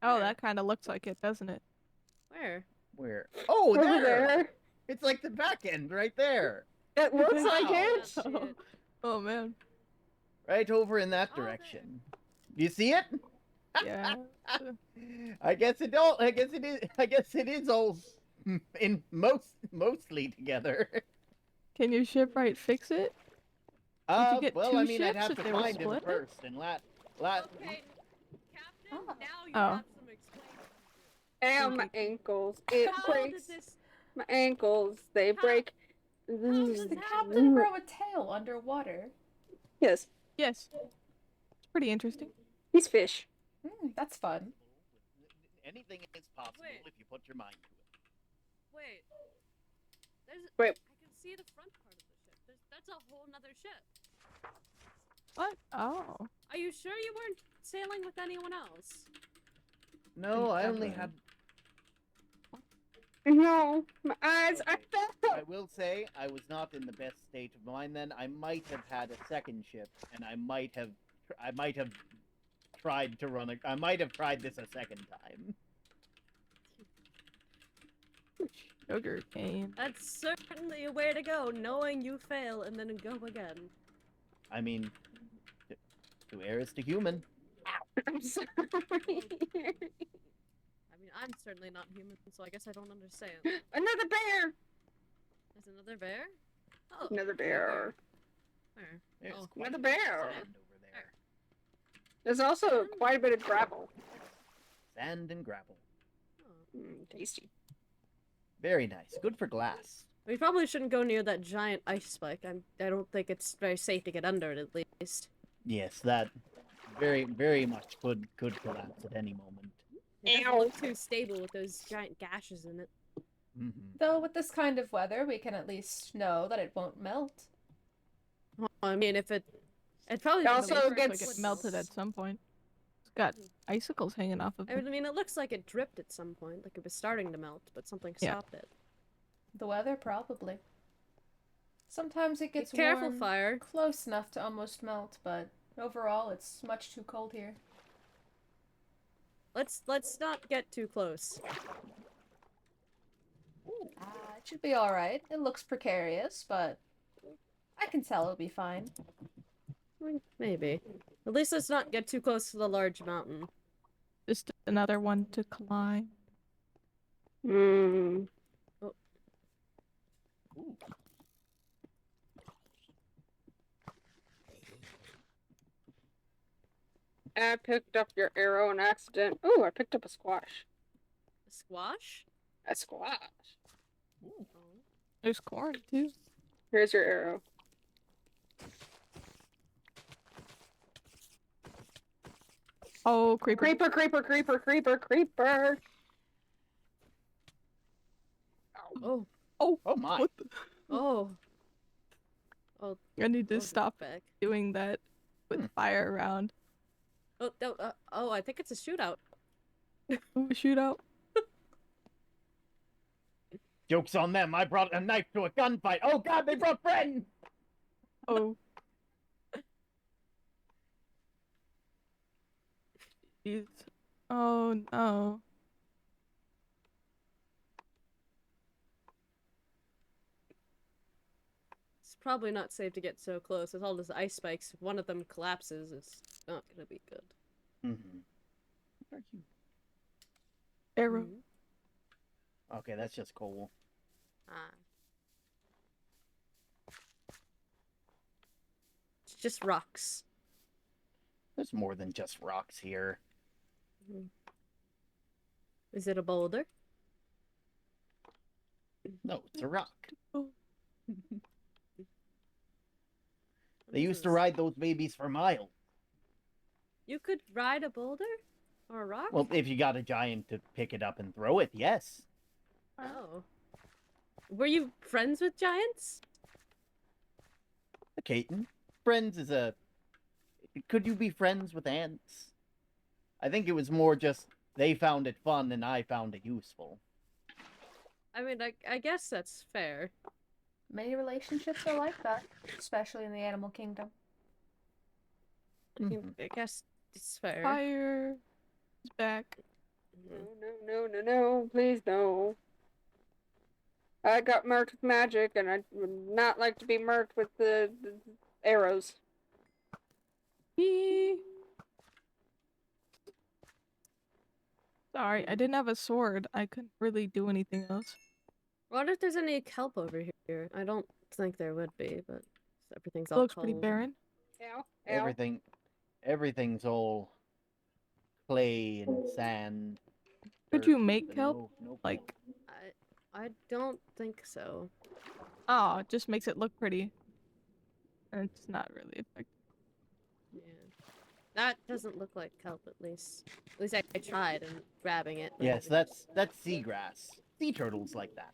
Oh, that kind of looks like it, doesn't it? Where? Where? Oh, Over there! there. It's like the back end right there, It looks like Wow. it. Shit. Oh man. right over in that Oh, there. direction. You see it? Yeah. I guess it don't. I guess it is. I guess it is all in mostly together. Can your shipwright fix it? you get well, two I mean, I'd ships have if to they were find him split? first and Okay, Captain. Oh. Now you Oh. have some explaining. And my ankles. It How did breaks. this? My ankles. They How- break. Does the captain grow a tail underwater? Yes. Yes. It's pretty interesting. He's fish. That's fun. Anything is possible Wait. if you put your mind to it. Wait. Wait. I can see the front part of the ship. That's a whole nother ship. What? Oh. Are you sure you weren't sailing with anyone else? No, I only had. No, my eyes. I I fell. will say I was not in the best state of mind then. I might have had a second ship, and I might have tried to run I might have tried this a second time. Sugar cane. That's certainly a way to go, knowing you fail and then go again. I mean, to err is to human. I'm sorry. I mean, I'm certainly not human, so I guess I don't understand. Another bear. There's another bear? Oh, Another bear. where? There's Oh, quite another a bit of bear. sand over there. There's also quite a bit of gravel. Sand and gravel. Oh. Tasty. Very nice. Good for glass. We probably shouldn't go near that giant ice spike. I don't think it's very safe to get under it, at least. Yes, that very much could collapse at any moment. It doesn't look too stable with those giant gashes in it. Hmm. Though with this kind of weather, we can at least know that it won't melt. Well, I mean, if it probably It also doesn't gets- Like it melted at some point. It's got icicles hanging off of I it. mean, it looks like it dripped at some point, like it was starting to melt, but something Yeah. stopped it. The weather, probably. Sometimes it gets Be careful, warm, fire. close enough to almost melt, but overall, it's much too cold here. Let's not get too close. It should be alright. It looks precarious, but I can tell it'll be fine. Maybe. At least let's not get too close to the large mountain. Just another one to climb. Hmm. Ooh. I picked up your arrow on accident. Ooh, I picked up a squash. A squash? A squash. Oh. There's corn too. Here's your arrow. Oh, creeper. Creeper, creeper, creeper, creeper, creeper. Oh. Oh, Oh my. what the? Oh. Oh. I need to those are stop back. doing that with fire around. Oh, no, oh, I think it's a shootout. Ooh, shootout. Joke's on them. I brought a knife to a gunfight. Oh god, they brought friends! Oh. Jeez. Oh no. It's probably not safe to get so close. With all those ice spikes, if one of them collapses, it's not gonna be good. Mm-hmm. Arrow. Mhm. Okay, that's just cool. Ah. It's just rocks. There's more than just rocks here. Is it a boulder? No, it's a rock. Oh. They used to ride those babies for miles. You could ride a boulder? Or a rock? Well, if you got a giant to pick it up and throw it, yes. Oh. Were you friends with giants? Caton, friends is a... Could you be friends with ants? I think it was more just they found it fun and I found it useful. I mean, I guess that's fair. Many relationships are like that, especially in the animal kingdom. Mhm. I guess it's fair. Fire is back. No, no, no, no, no. Please, no. I got marked with magic, and I would not like to be marked with the arrows. Eee. Sorry, I didn't have a sword. I couldn't really do anything else. I wonder if there's any kelp over here. I don't think there would be, but everything's It all looks pretty cold. barren. Ow, ow. Everything's all clay and sand. Could dirt, you make but kelp? no Like, I don't think so. oh, it just makes it look pretty. And it's not really effective. Yeah. That doesn't look like kelp, at least. At least I tried and grabbing it. but it Yes, didn't. that's seagrass. Sea turtles like that.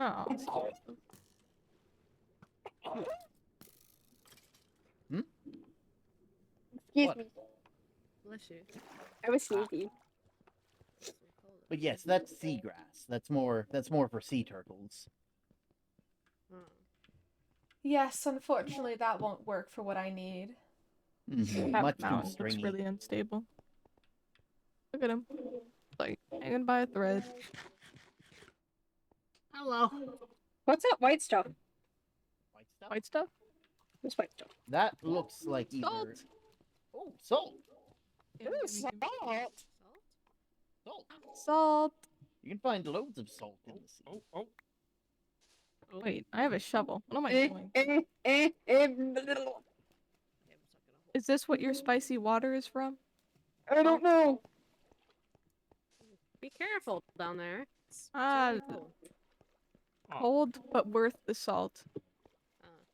Oh, Excuse What? me. Bless you. I was sneezing. But yes, that's seagrass. That's more for sea turtles. Oh. Yes, unfortunately, that won't work for what I need. Mhm, that much too mountain looks stringy. really unstable. Look at him. Like, hanging by a thread. Hello. What's that white stuff? White stuff? White stuff? What's white stuff? That looks like either... Salt. Oh, salt. Ooh, salt. Salt. Salt. You can find loads of salt in the sea. Oh. Wait, I have a shovel. What am I doing? Is this what your spicy water is from? I don't know. Be careful down there. It's Ah, really cold. cold but worth the salt.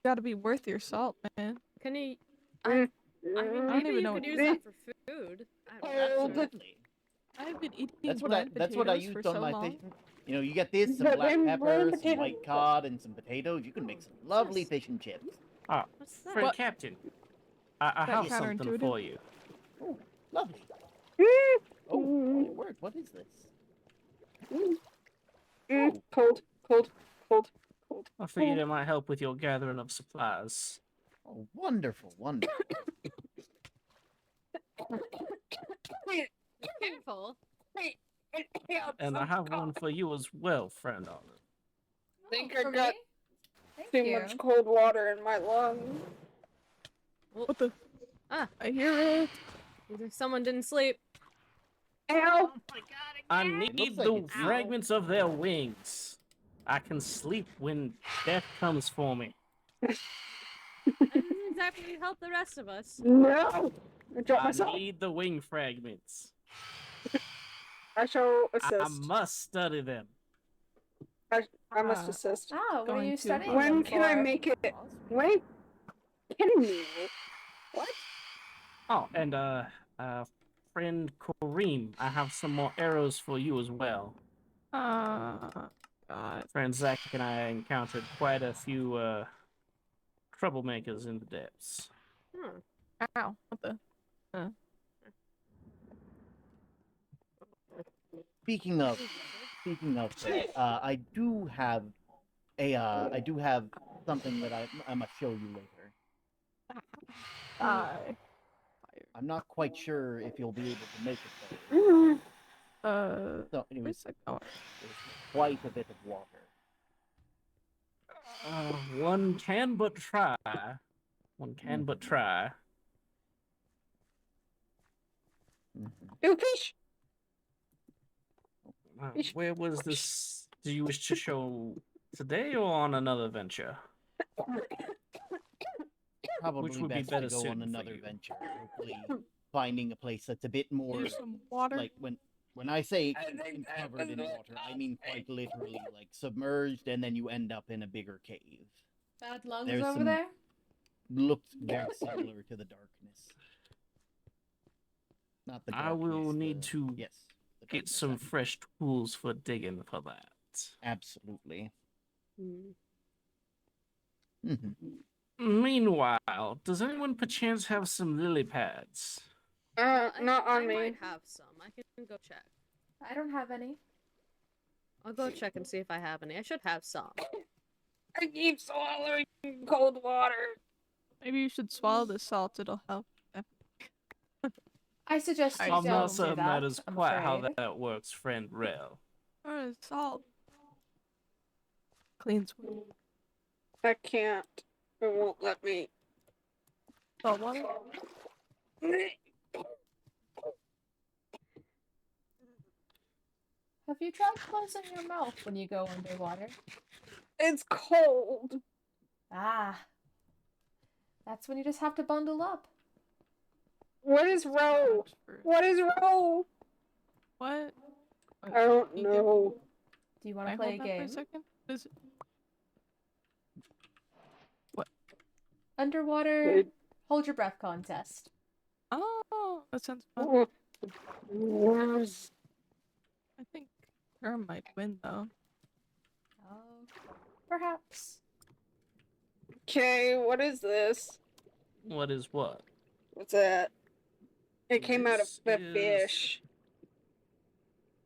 Gotta be worth your salt, man. Can you? Mm. I mean, I don't maybe even you know could what- use that for food. I don't know. Cold. Absolutely. I've been eating That's what bland I potatoes used for on so my long. fish. You know, you get this, some But black then pepper, bland some potatoes- white cod, and some potatoes. You can make some lovely Yes. fish and chips. What's that? Friend Captain, I That have something counterintuitive? for you. Oh, lovely. Mm. Oh, my word, what is this? Mm. Cold, cold, cold, cold. I figured it might help with your gathering of supplies. Oh, wonderful, wonderful. Careful. And I have one for you as well, friend Olive. Think Oh, I for got me? Thank too you. much cold water in my lungs. What the? Ah. I hear it. Either someone didn't sleep. Ow! I looks need like the it's- fragments of their wings. I can sleep when death comes for me. That doesn't exactly help the rest of us. No! I dropped I myself. need the wing fragments. I shall I assist. must study them. I must assist. Oh, what are Going you to- studying When them can I for? make it? When? Kidding me? What? Oh, and friend Kareem, I have some more arrows for you as well. God. Friend Zach and I encountered quite a few troublemakers in the depths. Hmm. Ow. What the? Speaking of that, I do have something that I must show you later. Die. I'm not quite sure if you'll be able to make it though. Mhm. So anyway, Where's that going? there's quite a bit of water. One can but try. One can but try. Mhm. Do fish. Where was this? Do you wish to show today or on another venture? Probably would be best better to go on suited for another you? venture. Hopefully, finding a place that's a bit more Here's some water. like when I say covered in water, I mean quite literally like submerged, and then you end up in a bigger cave. Bad lungs There's over some- there? Looks very similar to the darkness. Not the I darkness. will need the- to yes, the Get darkness, some I mean. fresh tools for digging for that. Absolutely. Hmm. Mhm. Meanwhile, does anyone perchance have some lily pads? Not on I me. might have some. I can go check. I don't have any. I'll go check and see if I have any. I should have some. I keep swallowing cold water. Maybe you should swallow the salt. It'll help. I suggest you I'm I'm don't not do certain that. that is I'm quite how afraid. that works, friend Rel. Or salt. Cleans water. I can't. It won't let me. Salt water? Have you tried closing your mouth when you go underwater? It's cold. Ah. That's when you just have to bundle up. What is row? What is row? What? I don't You give- know. Do you Can want I to play a hold that for a game? second? What is it? Underwater Good. hold your breath contest. Oh, that sounds fun. Oh. I think Herm might win though. Oh, perhaps. Okay, what is this? What is what? What's that? It came out of This the is- fish.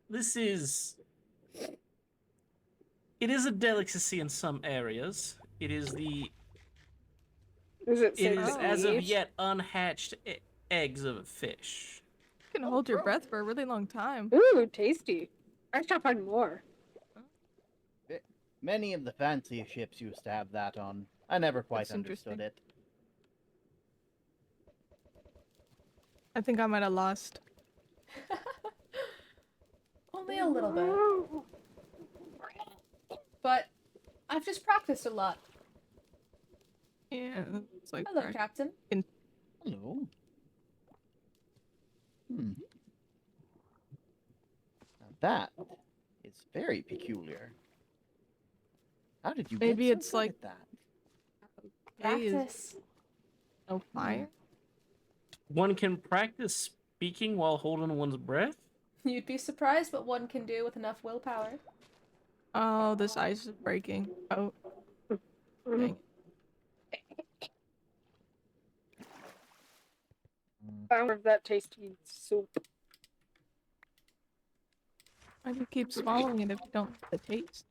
This is. It is a delicacy in some areas. It is the. Does it It say is the as of age? yet unhatched eggs of a fish. You can hold your breath for a really long time. Ooh, tasty. I shall find more. Many of the fancier ships used to have that on. I never quite That's understood interesting. it. I think I might have lost. Only a little bit. But I've just practiced a lot. Yeah, it's like Hello, Captain. Hello. Hmm. Now that is very peculiar. How did you Maybe get so it's good like- at that? Hey, is Practice. no fire. One can practice speaking while holding one's breath. You'd be surprised what one can do with enough willpower. Oh, this ice is breaking. Oh, dang it. I love that tasty soup. Why do you keep swallowing it if you don't like the taste?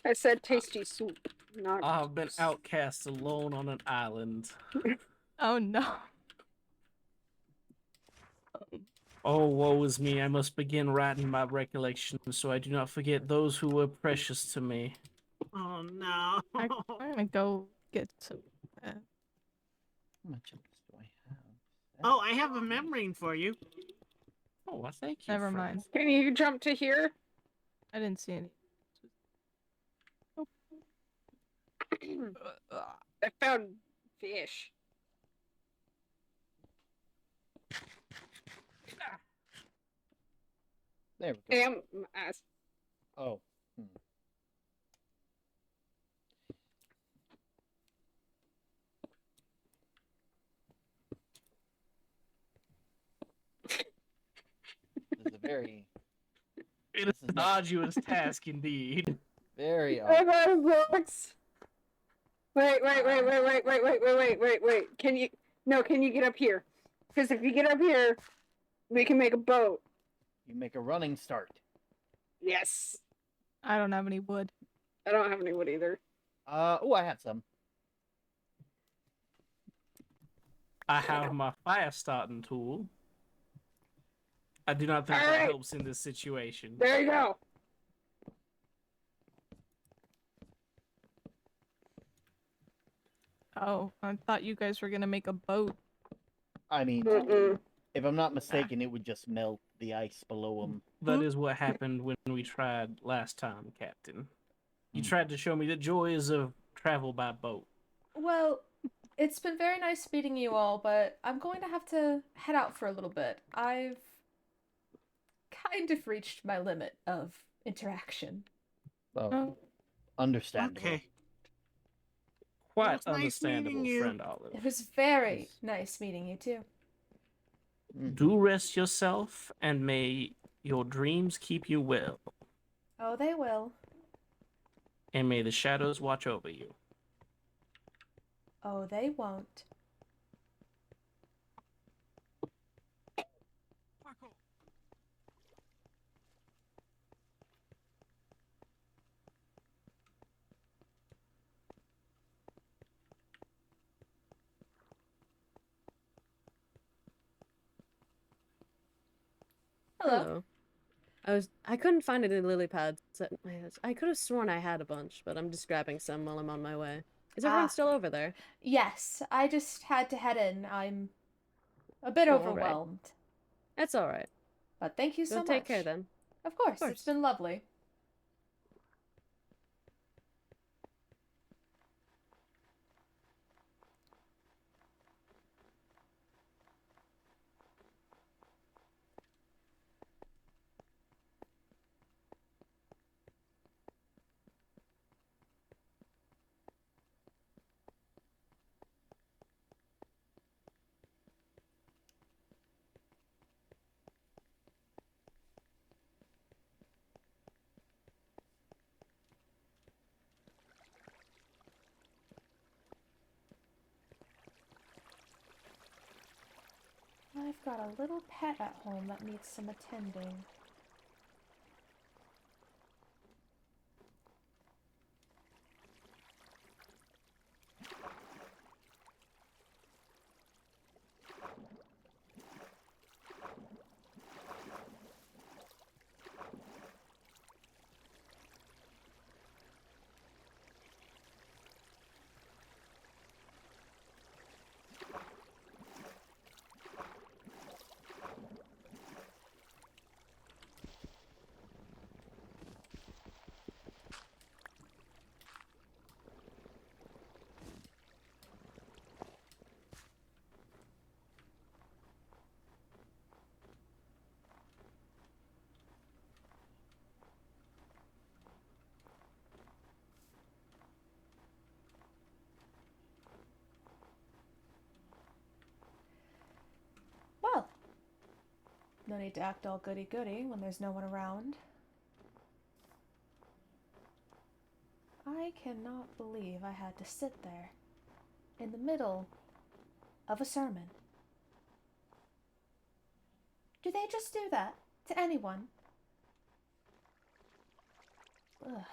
I said tasty soup, not. I've been outcast alone on an island. Oh no. Oh, woe is me. I must begin writing my recollections so I do not forget those who were precious to me. Oh no. I'm gonna go get some. How much of this do I have? Oh, I have a membrane for you. Oh, well, thank you. Never friend. mind. Can you jump to here? I didn't see any. I found fish. There we go. Damn ass. Oh. This is a very, It This is is an not- arduous task indeed. very I odd. got books. Wait. Can you get up here? Because if you get up here, we can make a boat. You make a running start. Yes. I don't have any wood. I don't have any wood either. Oh, I have some. I have my fire starting tool. I do not think that Alright. helps in this situation. There you go. Oh, I thought you guys were gonna make a boat. I mean, Mm-mm. if I'm not mistaken, it would just melt the ice below them. That is what happened when we tried last time, Captain. You Hmm. tried to show me the joys of travel by boat. Well, it's been very nice meeting you all, but I'm going to have to head out for a little bit. I've kind of reached my limit of interaction. Oh, Oh, understandable. Okay. Quite Well, it's nice understandable, meeting you. friend Olive. It was very nice meeting you too. Mhm. Do rest yourself, and may your dreams keep you well, Oh, they will. and may the shadows watch over you. Oh, they won't. Hello. I couldn't find any lily pads at my house. I could have sworn I had a bunch, but I'm just grabbing some while I'm on my way. Is everyone Ah. still over there? Yes, I just had to head in. I'm a bit Oh, all right. overwhelmed. That's all right. But thank you so Go much. take care then. Of course, course. it's been lovely. I've got a little pet at home that needs some attending. Well, no need to act all goody-goody when there's no one around. I cannot believe I had to sit there in the middle of a sermon. Do they just do that to anyone? Ugh.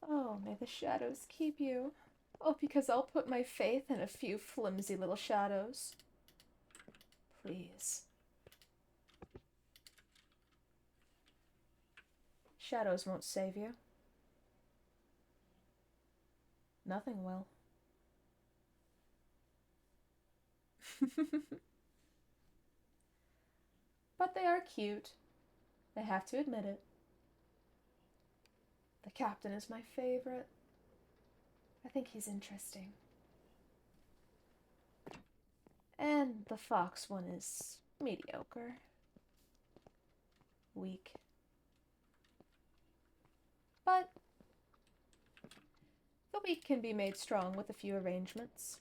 Oh, may the shadows keep you. Oh, because I'll put my faith in a few flimsy little shadows. Please. Shadows won't save you. Nothing will. But they are cute. I have to admit it. The captain is my favorite. I think he's interesting. And the fox one is mediocre. weak. But the weak can be made strong with a few arrangements.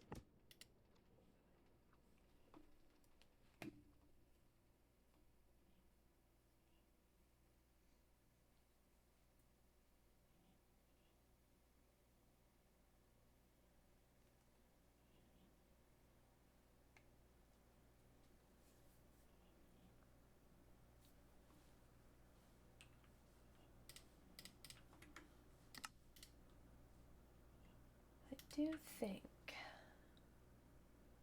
I do think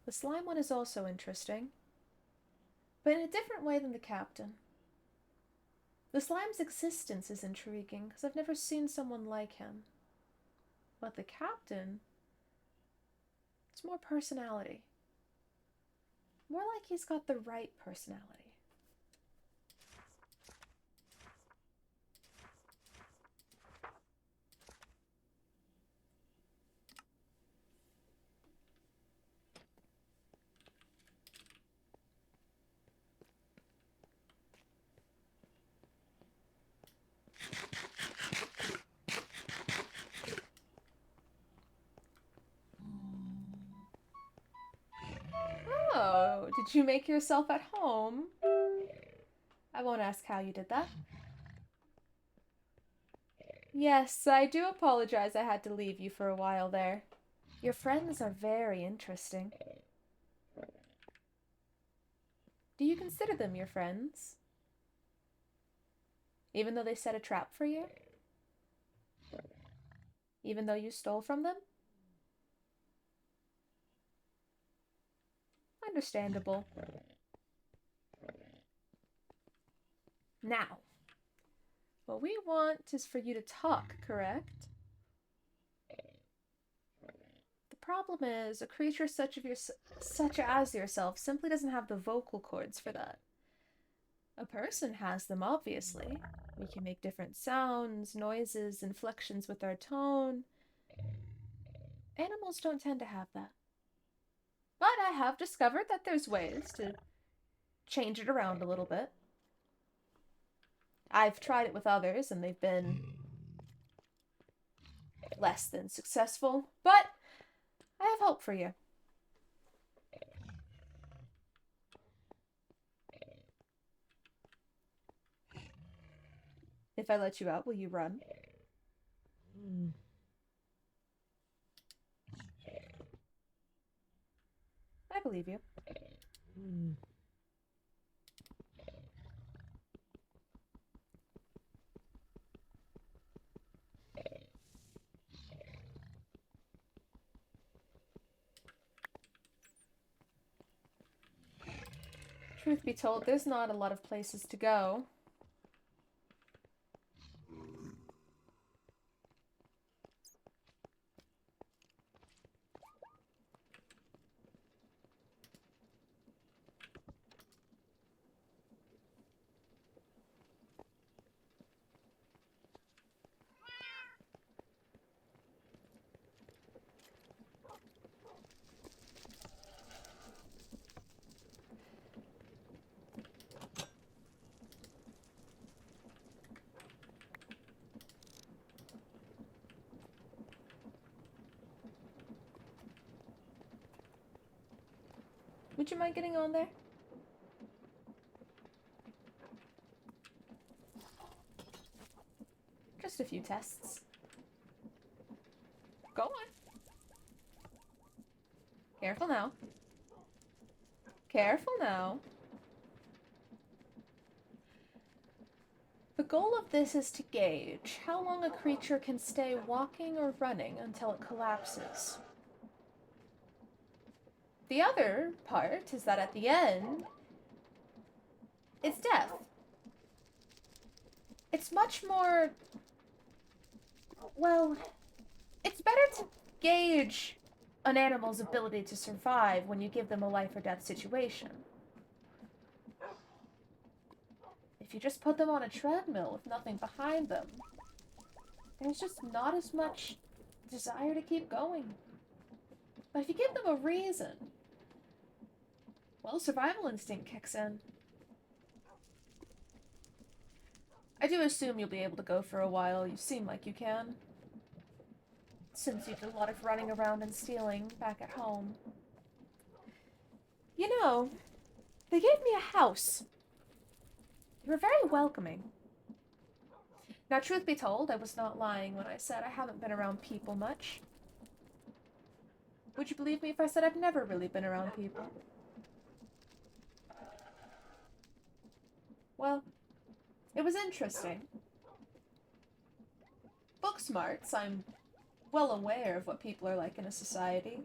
the slime one is also interesting, but in a different way than the captain. The slime's existence is intriguing because I've never seen someone like him. But the captain, it's more personality. More like he's got the right personality. Oh, did you make yourself at home? I won't ask how you did that. Yes, I do apologize I had to leave you for a while there. Your friends are very interesting. Do you consider them your friends? Even though they set a trap for you? Even though you stole from them? Understandable. Now, what we want is for you to talk, correct? The problem is, a creature such as yourself simply doesn't have the vocal cords for that. A person has them, obviously. We can make different sounds, noises, inflections with our tone. Animals don't tend to have that. But I have discovered that there's ways to change it around a little bit. I've tried it with others, and they've been less than successful, but I have hope for you. If I let you out, will you run? I believe you. Truth be told, there's not a lot of places to go. Would you mind getting on there? Just a few tests. Go on. Careful now. Careful now. The goal of this is to gauge how long a creature can stay walking or running until it collapses. The other part is that at the end, it's death. It's much more... well, it's better to gauge an animal's ability to survive when you give them a life or death situation. If you just put them on a treadmill with nothing behind them, there's just not as much desire to keep going. But if you give them a reason, well, survival instinct kicks in. I do assume you'll be able to go for a while. You seem like you can. Since you did a lot of running around and stealing back at home. You know, they gave me a house. They were very welcoming. Now, truth be told, I was not lying when I said I haven't been around people much. Would you believe me if I said I've never really been around people? Well, it was interesting. Book smarts, I'm well aware of what people are like in a society,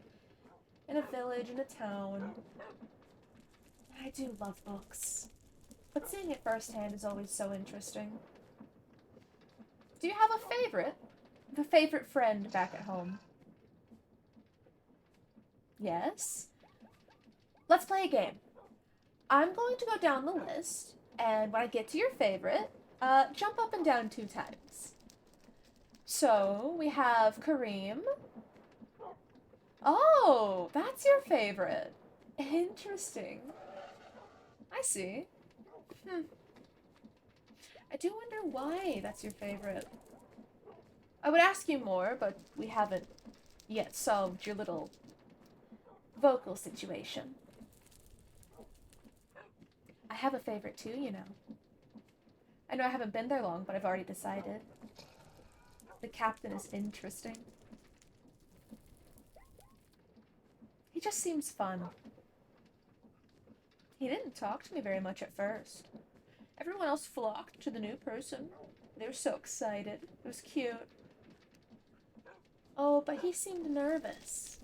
in a village, in a town. I do love books, but seeing it firsthand is always so interesting. Do you have a favorite? The favorite friend back at home? Yes? Let's play a game. I'm going to go down the list, and when I get to your favorite, jump up and down 2 times. So, we have Kareem. Oh, that's your favorite. Interesting. I see. I do wonder why that's your favorite. I would ask you more, but we haven't yet solved your little vocal situation. I have a favorite too, you know. I know I haven't been there long, but I've already decided. The captain is interesting. He just seems fun. He didn't talk to me very much at first. Everyone else flocked to the new person. They were so excited. It was cute. Oh, but he seemed nervous.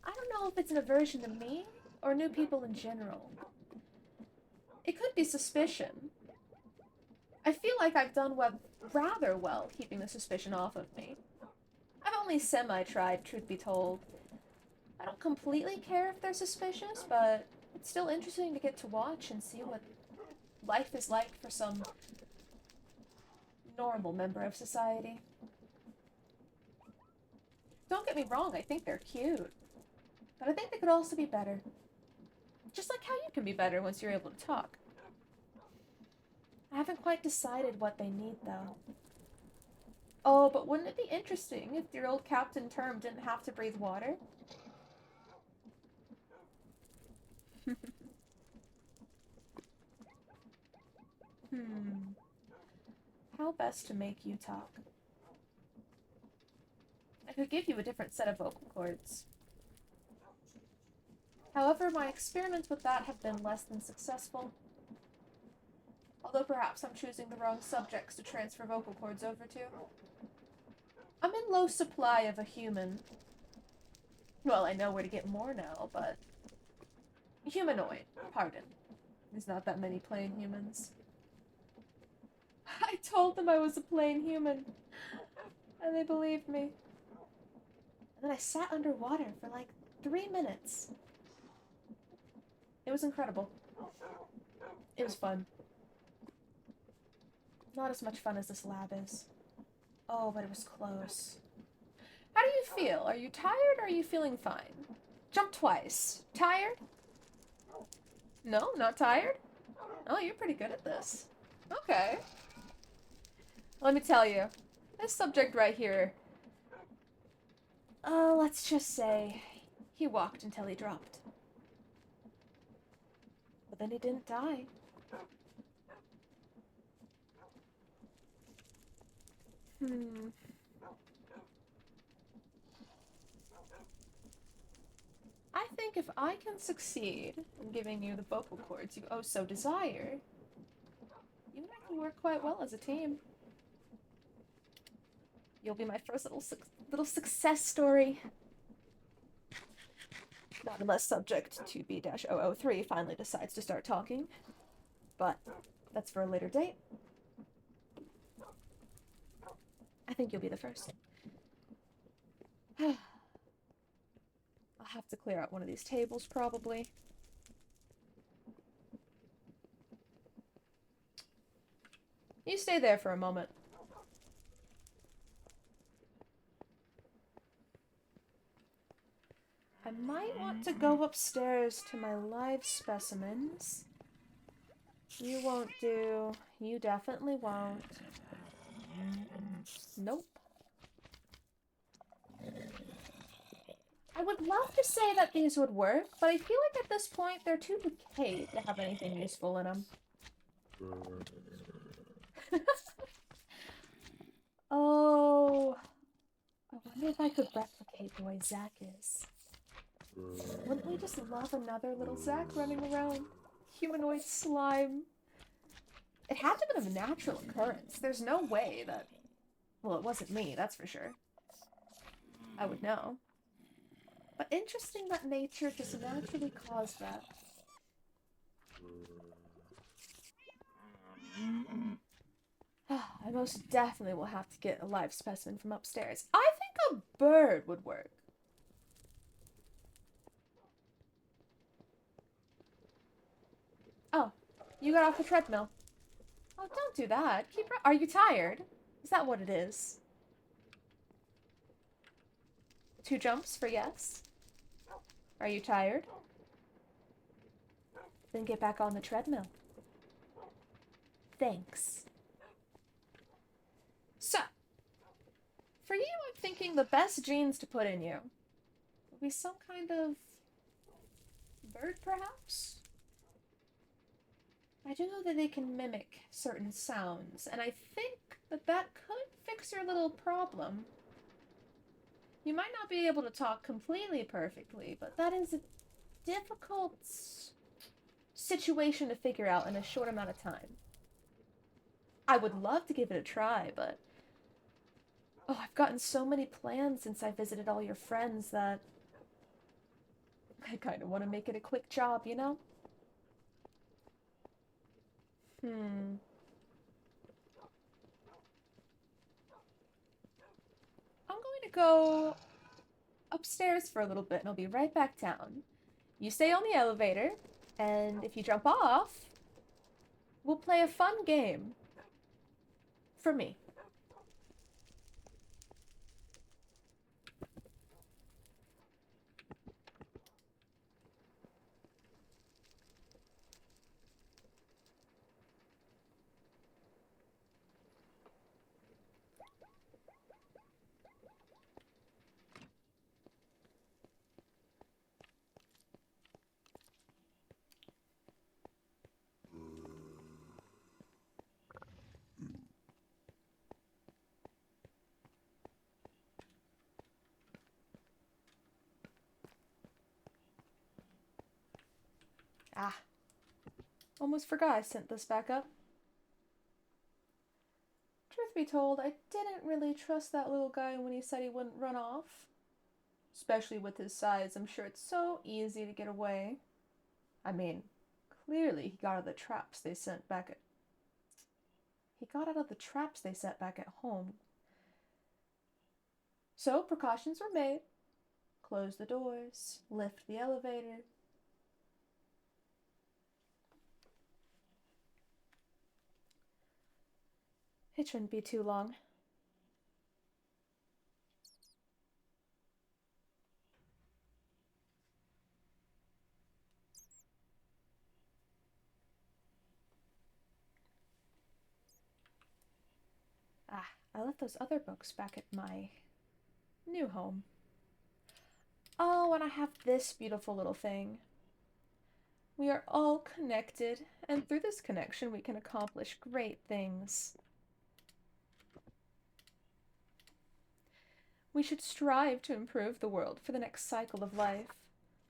I don't know if it's an aversion to me or new people in general. It could be suspicion. I feel like I've done rather well keeping the suspicion off of me. I've only semi-tried, truth be told. I don't completely care if they're suspicious, but it's still interesting to get to watch and see what life is like for some normal member of society. Don't get me wrong, I think they're cute. But I think they could also be better. Just like how you can be better once you're able to talk. I haven't quite decided what they need, though. Oh, but wouldn't it be interesting if your old Captain Term didn't have to breathe water? How best to make you talk? I could give you a different set of vocal cords. However, my experiments with that have been less than successful. Although perhaps I'm choosing the wrong subjects to transfer vocal cords over to. I'm in low supply of a human. Well, I know where to get more now, but... humanoid, pardon. There's not that many plain humans. I told them I was a plain human, and they believed me. And then I sat underwater for like 3 minutes. It was incredible. It was fun. Not as much fun as this lab is. Oh, but it was close. How do you feel? Are you tired or are you feeling fine? Jump twice. Tired? No, not tired? Oh, you're pretty good at this. Okay. Let me tell you, this subject right here, let's just say he walked until he dropped. But then he didn't die. I think if I can succeed in giving you the vocal cords you oh so desire, you and I can work quite well as a team. You'll be my first little success story. Not unless subject 2B-003 finally decides to start talking. But that's for a later date. I think you'll be the first. I'll have to clear out one of these tables, probably. You stay there for a moment. I might want to go upstairs to my live specimens. You won't do. You definitely won't. Nope. I would love to say that these would work, but I feel like at this point they're too decayed to have anything useful in them. Oh. I wonder if I could replicate the way Zack is. Wouldn't we just love another little Zack running around? Humanoid slime. It had to have been a natural occurrence. There's no way that... Well, it wasn't me, that's for sure. I would know. But interesting that nature just naturally caused that. I most definitely will have to get a live specimen from upstairs. I think a bird would work. Oh, you got off the treadmill. Oh, don't do that. Are you tired? Is that what it is? 2 jumps for yes. Are you tired? Then get back on the treadmill. Thanks. So, for you, I'm thinking the best genes to put in you would be some kind of bird, perhaps? I do know that they can mimic certain sounds, and I think that that could fix your little problem. You might not be able to talk completely perfectly, but that is a difficult situation to figure out in a short amount of time. I would love to give it a try, but... Oh, I've gotten so many plans since I visited all your friends that... I kind of want to make it a quick job, you know? I'm going to go upstairs for a little bit and I'll be right back down. You stay on the elevator, and if you jump off, we'll play a fun game. For me. Ah. Almost forgot I sent this back up. Truth be told, I didn't really trust that little guy when he said he wouldn't run off. Especially with his size, I'm sure it's so easy to get away. I mean, clearly he got out of the traps they sent back at... He got out of the traps they set back at home. So, precautions were made. Close the doors, lift the elevator. It shouldn't be too long. Ah, I left those other books back at my new home. Oh, and I have this beautiful little thing. We are all connected, and through this connection we can accomplish great things. We should strive to improve the world for the next cycle of life.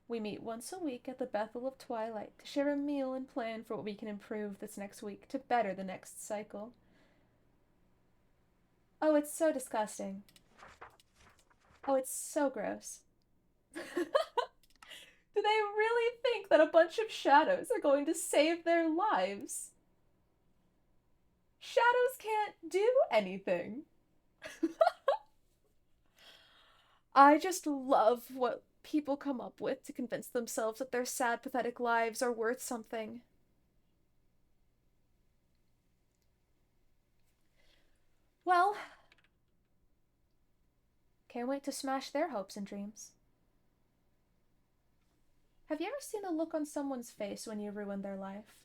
We meet once a week at the Bethel of Twilight to share a meal and plan for what we can improve this next week to better the next cycle. Oh, it's so disgusting. Oh, it's so gross. Do they really think that a bunch of shadows are going to save their lives? Shadows can't do anything. I just love what people come up with to convince themselves that their sad, pathetic lives are worth something. Well, can't wait to smash their hopes and dreams. Have you ever seen the look on someone's face when you ruin their life?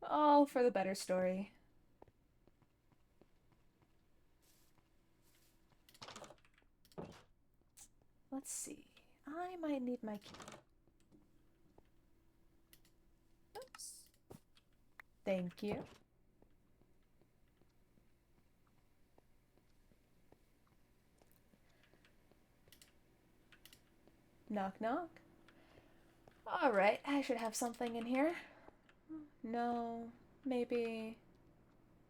All for the better story. Let's see. I might need my key. Oops. Thank you. Knock, knock. Alright, I should have something in here. No, maybe...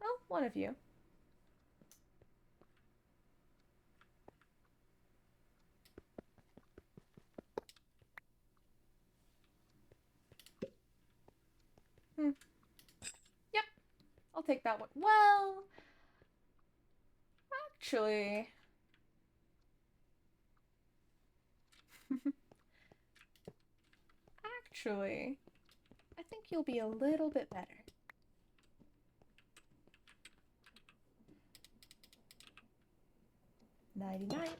Oh, one of you. Yep, I'll take that one. Well, actually... Actually, I think you'll be a little bit better. Nighty-night.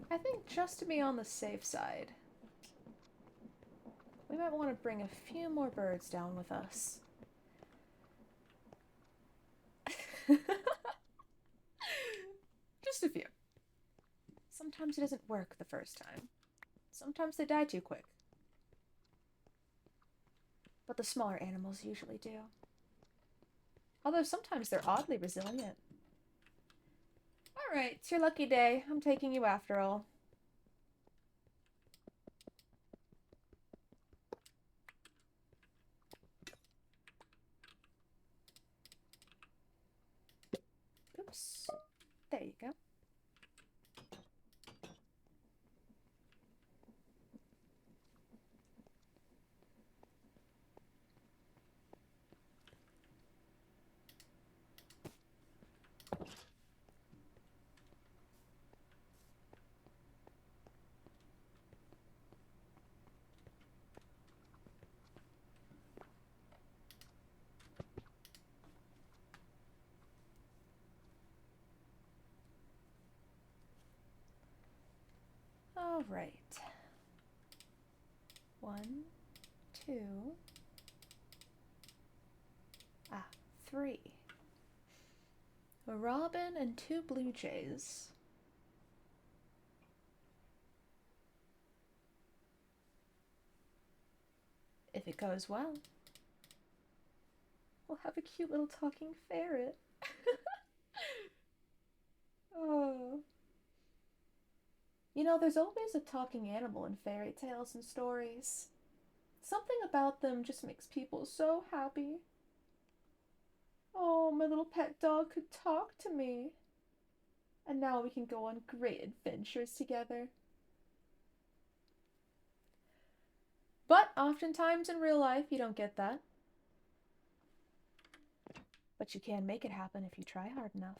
I think just to be on the safe side, we might want to bring a few more birds down with us. Just a few. Sometimes it doesn't work the first time. Sometimes they die too quick. But the smaller animals usually do. Although sometimes they're oddly resilient. Alright, it's your lucky day. I'm taking you after all. Oops. There you go. All right. 1, 2, 3. A robin and 2 blue jays. If it goes well, we'll have a cute little talking ferret. Oh. You know, there's always a talking animal in fairy tales and stories. Something about them just makes people so happy. Oh, my little pet dog could talk to me. And now we can go on great adventures together. But oftentimes in real life, you don't get that. But you can make it happen if you try hard enough.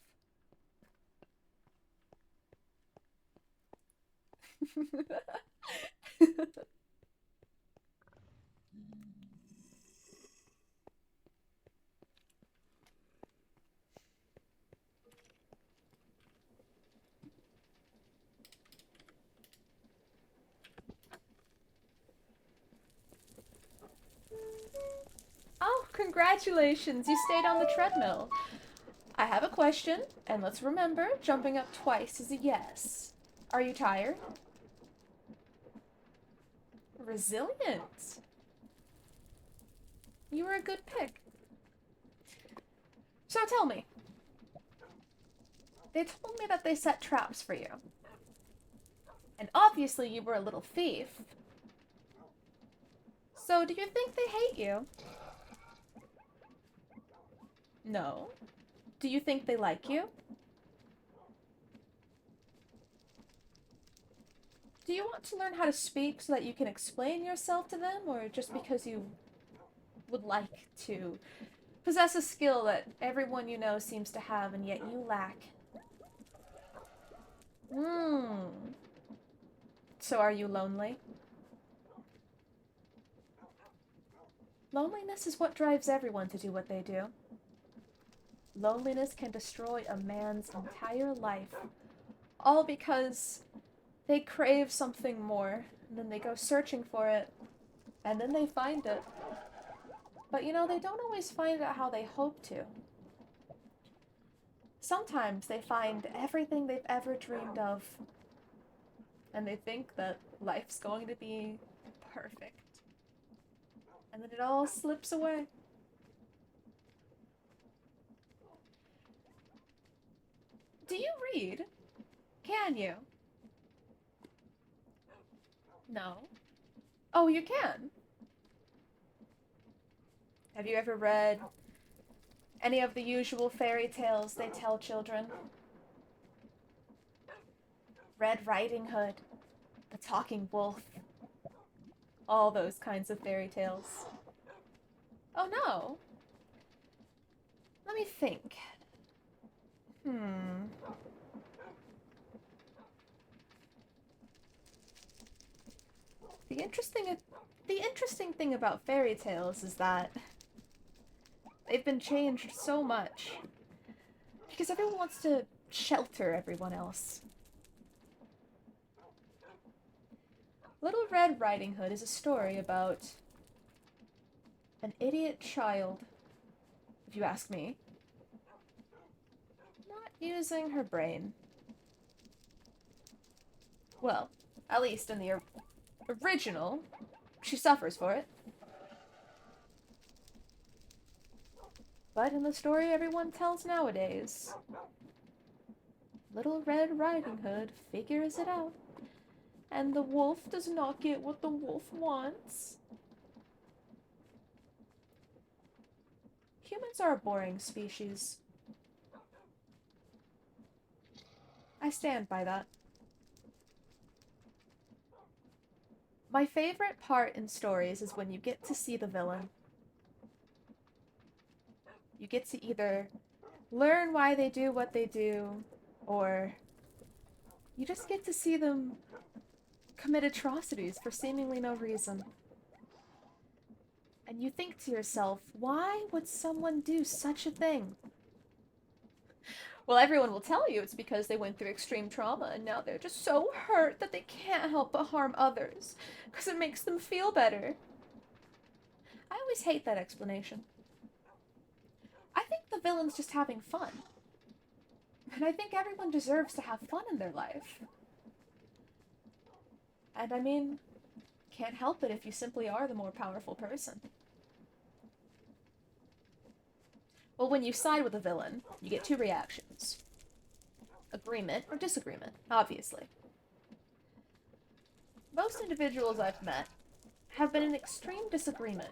Congratulations, you stayed on the treadmill. I have a question, and let's remember, jumping up twice is a yes. Are you tired? Resilient. You were a good pick. So tell me. They told me that they set traps for you. And obviously you were a little thief. So do you think they hate you? No. Do you think they like you? Do you want to learn how to speak so that you can explain yourself to them, or just because you would like to possess a skill that everyone you know seems to have and yet you lack? So are you lonely? Loneliness is what drives everyone to do what they do. Loneliness can destroy a man's entire life, all because they crave something more, and then they go searching for it, and then they find it. But you know, they don't always find it how they hope to. Sometimes they find everything they've ever dreamed of, and they think that life's going to be perfect. And then it all slips away. Do you read? Can you? No. Oh, you can? Have you ever read any of the usual fairy tales they tell children? Red Riding Hood, the Talking Wolf, all those kinds of fairy tales. Oh no. Let me think. The interesting thing about fairy tales is that they've been changed so much because everyone wants to shelter everyone else. Little Red Riding Hood is a story about an idiot child, if you ask me, not using her brain. Well, at least in the original, she suffers for it. But in the story everyone tells nowadays, Little Red Riding Hood figures it out, and the wolf does not get what the wolf wants. Humans are a boring species. I stand by that. My favorite part in stories is when you get to see the villain. You get to either learn why they do what they do, or you just get to see them commit atrocities for seemingly no reason. And you think to yourself, why would someone do such a thing? Well, everyone will tell you it's because they went through extreme trauma and now they're just so hurt that they can't help but harm others because it makes them feel better. I always hate that explanation. I think the villain's just having fun. And I think everyone deserves to have fun in their life. And I mean, can't help it if you simply are the more powerful person. Well, when you side with a villain, you get two reactions. Agreement or disagreement, obviously. Most individuals I've met have been in extreme disagreement.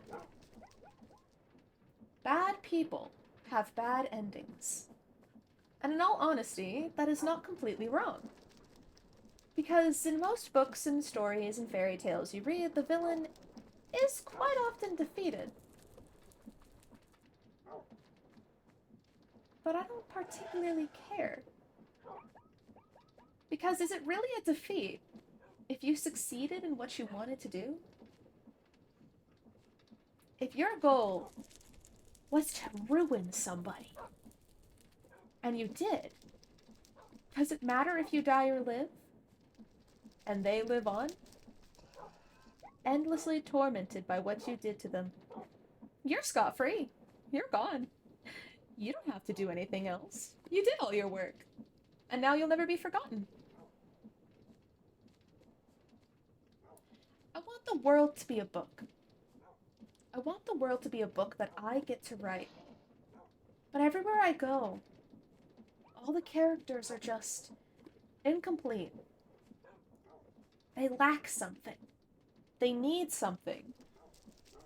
Bad people have bad endings. And in all honesty, that is not completely wrong. Because in most books and stories and fairy tales you read, the villain is quite often defeated. But I don't particularly care. Because is it really a defeat if you succeeded in what you wanted to do? If your goal was to ruin somebody, and you did, does it matter if you die or live? And they live on? Endlessly tormented by what you did to them. You're scot-free. You're gone. You don't have to do anything else. You did all your work. And now you'll never be forgotten. I want the world to be a book. I want the world to be a book that I get to write. But everywhere I go, all the characters are just incomplete. They lack something. They need something.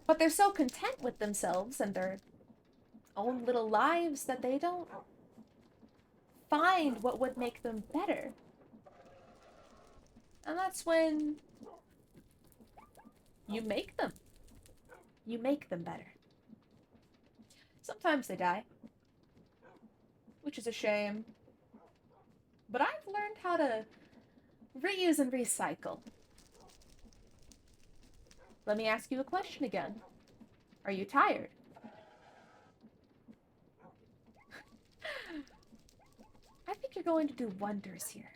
But they're so content with themselves and their own little lives that they don't find what would make them better. And that's when you make them. You make them better. Sometimes they die, which is a shame. But I've learned how to reuse and recycle. Let me ask you a question again. Are you tired? I think you're going to do wonders here.